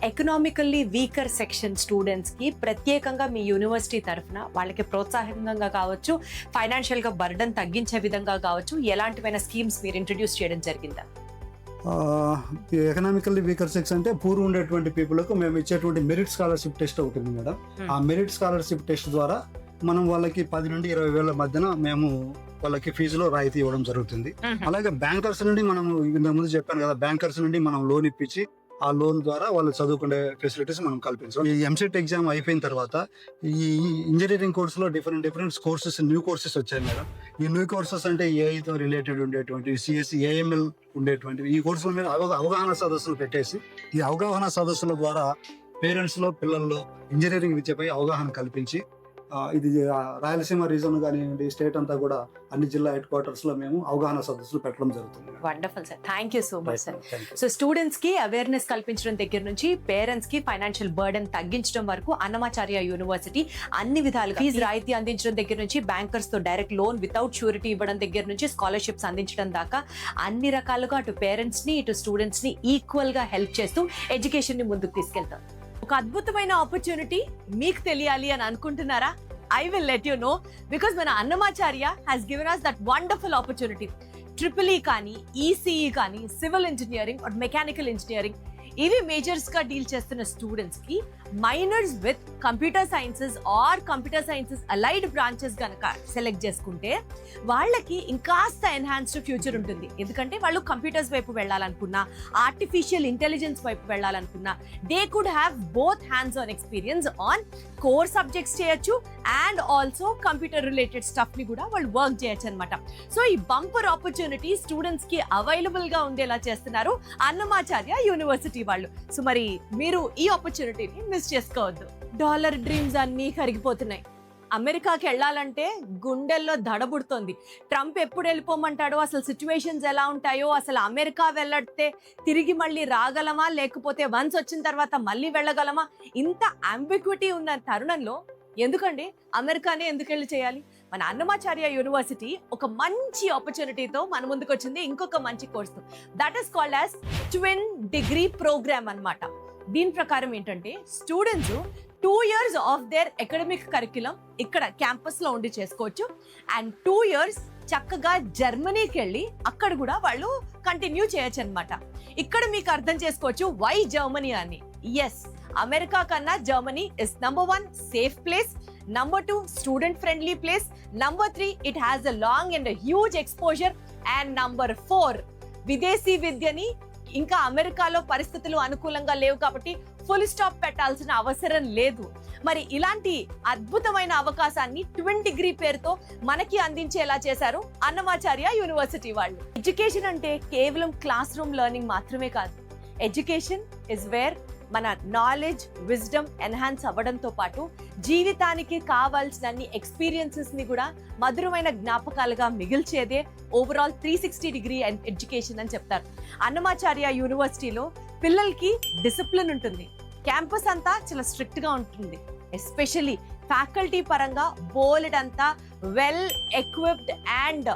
ఎకనామికల్లీ వీకర్ సెక్షన్ స్టూడెంట్స్ కి ప్రత్యేకంగా మీ యూనివర్సిటీ తరఫున వాళ్ళకి ప్రోత్సాహకంగా కావచ్చు, ఫైనాన్షియల్ గా బర్డన్ తగ్గించే విధంగా కావచ్చు, ఎలాంటివైనా స్కీమ్స్ మీరు ఇంట్రడ్యూస్ చేయడం జరిగిందా? ఎకనామికల్లీ వీకర్ సెక్షన్ అంటే పూర్వం ఉండేటువంటి పీపుల్కు మేము ఇచ్చేటువంటి మెరిట్ స్కాలర్షిప్ టెస్ట్ ఉంటుంది మేడం. ఆ మెరిట్ స్కాలర్షిప్ టెస్ట్ ద్వారా మనం వాళ్ళకి 10 నుండి 20,000 మధ్యన మేము వాళ్ళకి ఫీజులో రాయితీ ఇవ్వడం జరుగుతుంది. అలాగే బ్యాంకర్స్ నుండి మనం ఇంతకుముందు చెప్పాను కదా, బ్యాంకర్స్ నుండి మనం లోన్ ఇప్పించి ఆ లోన్ ద్వారా వాళ్ళు చదువుకునే ఫెసిలిటీస్ మనం కల్పించాం. ఈ ఎంసెట్ ఎగ్జామ్ అయిపోయిన తర్వాత ఈ ఇంజనీరింగ్ కోర్సులో డిఫరెంట్ కోర్సెస్, న్యూ కోర్సెస్ వచ్చాయి మేడం. ఈ న్యూ కోర్సెస్ అంటే ఏఐతో రిలేటెడ్ ఉండేటువంటి, సిఎస్సి, ఏఎంఎల్ ఉండేటువంటి ఈ కోర్సుల మీద అవగాహన సదస్సులు పెట్టేసి, ఈ అవగాహన సదస్సుల ద్వారా పేరెంట్స్లో, పిల్లల్లో ఇంజనీరింగ్ విద్యపై అవగాహన కల్పించి, ఇది రాయలసీమ రీజన్ కానివ్వండి, స్టేట్ అంతా కూడా అన్ని జిల్లా హెడ్ క్వార్టర్స్ లో మేము అవగాహన సదస్సులు పెట్టడం జరుగుతుంది. Wonderful sir, thank you so much sir. So students కి అవేర్నెస్ కల్పించడం దగ్గర నుంచి పేరెంట్స్ కి ఫైనాన్షియల్ బర్డెన్ తగ్గించడం వరకు అన్నమాచార్య యూనివర్సిటీ అన్ని విధాలుగా ఫీజు రాయితీ అందించడం దగ్గర నుంచి, బ్యాంకర్స్ తో డైరెక్ట్ లోన్ వితౌట్ షూరిటీ ఇవ్వడం దగ్గర నుంచి, స్కాలర్షిప్స్ అందించడం దాకా అన్ని రకాలుగా అటు పేరెంట్స్ ని ఇటు స్టూడెంట్స్ ని ఈక్వల్ గా హెల్ప్ చేస్తూ ఎడ్యుకేషన్ ని ముందుకు తీసుకెళ్తాం. ఒక అద్భుతమైన ఆపర్చునిటీ మీకు తెలియాలి అని అనుకుంటున్నారా? I will let you know because మన Annamacharya has given us that wonderful opportunity. EEE కానీ, ECE కానీ, civil engineering or mechanical engineering, ఇవి మేజర్స్ గా డీల్ చేస్తున్న స్టూడెంట్స్ కి minors with computer sciences or computer sciences allied branches గనక select చేసుకుంటే వాళ్ళకి ఇంకాస్త ఎన్హాన్స్డ్ ఫ్యూచర్ ఉంటుంది. ఎందుకంటే వాళ్ళు కంప్యూటర్స్ వైపు వెళ్ళాలనుకున్నా, ఆర్టిఫిషియల్ ఇంటెలిజెన్స్ వైపు వెళ్ళాలనుకున్నా, they could have both hands on experience on core subjects చేయొచ్చు and also computer related stuff ని కూడా వాళ్ళు వర్క్ చేయొచ్చు అనమాట. సో ఈ బంపర్ ఆపర్చునిటీ స్టూడెంట్స్ కి అవైలబుల్ గా ఉండేలా చేస్తున్నారు అన్నమాచార్య యూనివర్సిటీ వాళ్ళు. సో మరి మీరు ఈ ఆపర్చునిటీని మిస్ చేసుకోవద్దు. డాలర్ డ్రీమ్స్ అన్నీ కరిగిపోతున్నాయి. అమెరికాకి వెళ్ళాలంటే గుండెల్లో దడబుడుతోంది. ట్రంప్ ఎప్పుడు వెళ్ళిపోమంటాడో, అసలు సిచ్యువేషన్స్ ఎలా ఉంటాయో, అసలు అమెరికా వెళ్ళడితే తిరిగి మళ్ళీ రాగలమా, లేకపోతే వన్స్ వచ్చిన తర్వాత మళ్ళీ వెళ్ళగలమా, ఇంత అంబిక్విటీ ఉన్న తరుణంలో ఎందుకండి అమెరికానే ఎందుకు వెళ్ళి చేయాలి? మన అన్నమాచార్య యూనివర్సిటీ ఒక మంచి ఆపర్చునిటీతో మన ముందుకు వచ్చింది, ఇంకొక మంచి course. That is called as twin degree programme అన్నమాట. దీని ప్రకారం ఏంటంటే students 2 years of their academic curriculum ఇక్కడ క్యాంపస్ లో ఉండి చేసుకోవచ్చు అండ్ 2 years చక్కగా జర్మనీకి వెళ్ళి అక్కడ కూడా వాళ్ళు కంటిన్యూ చేయొచ్చు అనమాట. ఇక్కడ మీకు అర్థం చేసుకోవచ్చు వై జర్మనీ అని. ఎస్, అమెరికా కన్నా Germany is number 1 safe place, number 2 student friendly place, number 3 it has a long and huge exposure, and number 4 విదేశీ విద్యని ఇంకా అమెరికాలో పరిస్థితులు అనుకూలంగా లేవు కాబట్టి ఫుల్ స్టాప్ పెట్టాల్సిన అవసరం లేదు. మరి ఇలాంటి అద్భుతమైన అవకాశాన్ని ట్విన్ డిగ్రీ పేరుతో మనకి అందించేలా చేశారు అన్నమాచార్య యూనివర్సిటీ వాళ్ళు. ఎడ్యుకేషన్ అంటే కేవలం క్లాస్ రూమ్ లెర్నింగ్ మాత్రమే కాదు. ఎడ్యుకేషన్ ఇస్ వేర్ మన నాలెడ్జ్, విజ్డమ్ ఎన్హాన్స్ అవ్వడంతో పాటు జీవితానికి కావాల్సిన ఎక్స్పీరియన్సెస్ ని కూడా మధురమైన జ్ఞాపకాలుగా మిగిల్చేదే ఓవరాల్ 360 డిగ్రీ ఎడ్యుకేషన్ అని చెప్తారు. అన్నమాచార్య యూనివర్సిటీలో పిల్లలకి డిసిప్లిన్ ఉంటుంది. క్యాంపస్ అంతా చాలా స్ట్రిక్ట్ గా ఉంటుంది. ఎస్పెషల్లీ ఫ్యాకల్టీ పరంగా బోల్డ్ అంతా వెల్ ఎక్విప్డ్ అండ్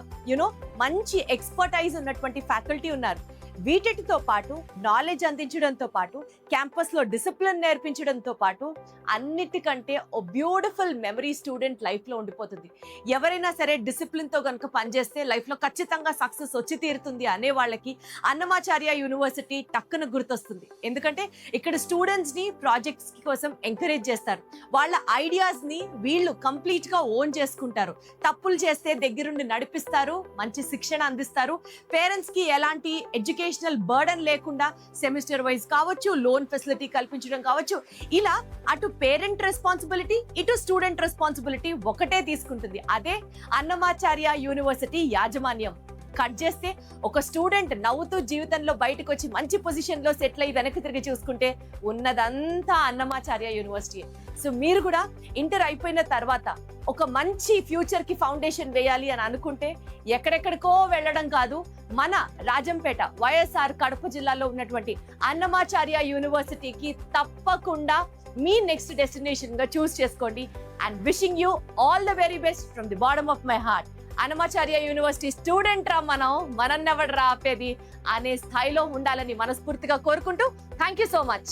మంచి ఎక్స్పర్టైజ్ ఉన్నటువంటి ఫ్యాకల్టీ ఉన్నారు. వీటితో పాటు నాలెడ్జ్ అందించడంతో పాటు క్యాంపస్ లో డిసిప్లిన్ నేర్పించడంతో పాటు అన్నిటికంటే ఓ బ్యూటిఫుల్ మెమరీ స్టూడెంట్ లైఫ్ లో ఉండిపోతుంది. ఎవరైనా సరే డిసిప్లిన్ తో కనుక పనిచేస్తే లైఫ్ లో ఖచ్చితంగా సక్సెస్ వచ్చి తీరుతుంది అనే వాళ్ళకి అన్నమాచార్య యూనివర్సిటీ టక్కున గుర్తొస్తుంది. ఎందుకంటే ఇక్కడ స్టూడెంట్స్ ని ప్రాజెక్ట్స్ కోసం ఎంకరేజ్ చేస్తారు. వాళ్ళ ఐడియాస్ ని వీళ్ళు కంప్లీట్ గా ఓన్ చేసుకుంటారు. తప్పులు చేస్తే దగ్గరుండి నడిపిస్తారు, మంచి శిక్షణ అందిస్తారు. పేరెంట్స్ కి ఎలాంటి ఎడ్యుకేషనల్ బర్డన్ లేకుండా సెమిస్టర్ వైజ్ కావచ్చు, లోన్ ఫెసిలిటీ కల్పించడం కావచ్చు, ఇలా అటు పేరెంట్ రెస్పాన్సిబిలిటీ ఇటు స్టూడెంట్ రెస్పాన్సిబిలిటీ ఒకటే తీసుకుంటుంది. అదే అన్నమాచార్య యూనివర్సిటీ యాజమాన్యం. కట్ చేస్తే ఒక స్టూడెంట్ నవ్వుతూ జీవితంలో బయటకు వచ్చి మంచి పొజిషన్ లో సెటిల్ అయ్యి వెనక్కి తిరిగి చూసుకుంటే ఉన్నదంతా అన్నమాచార్య యూనివర్సిటీ. సో మీరు కూడా ఇంటర్ అయిపోయిన తర్వాత ఒక మంచి ఫ్యూచర్ కి ఫౌండేషన్ వేయాలి అని అనుకుంటే ఎక్కడెక్కడికో వెళ్ళడం కాదు, మన రాజంపేట వైఎస్ఆర్ కడప జిల్లాలో ఉన్నటువంటి అన్నమాచార్య యూనివర్సిటీకి తప్పకుండా మీ నెక్స్ట్ డెస్టినేషన్ గా చూస్ చేసుకోండి. And wishing you all the very best from the bottom of my heart. Annamacharya university student రా మనన్నెవడరా ఆపేది అనే స్థాయిలో ఉండాలని మనస్ఫూర్తిగా కోరుకుంటూ థ్యాంక్ యూ సో మచ్.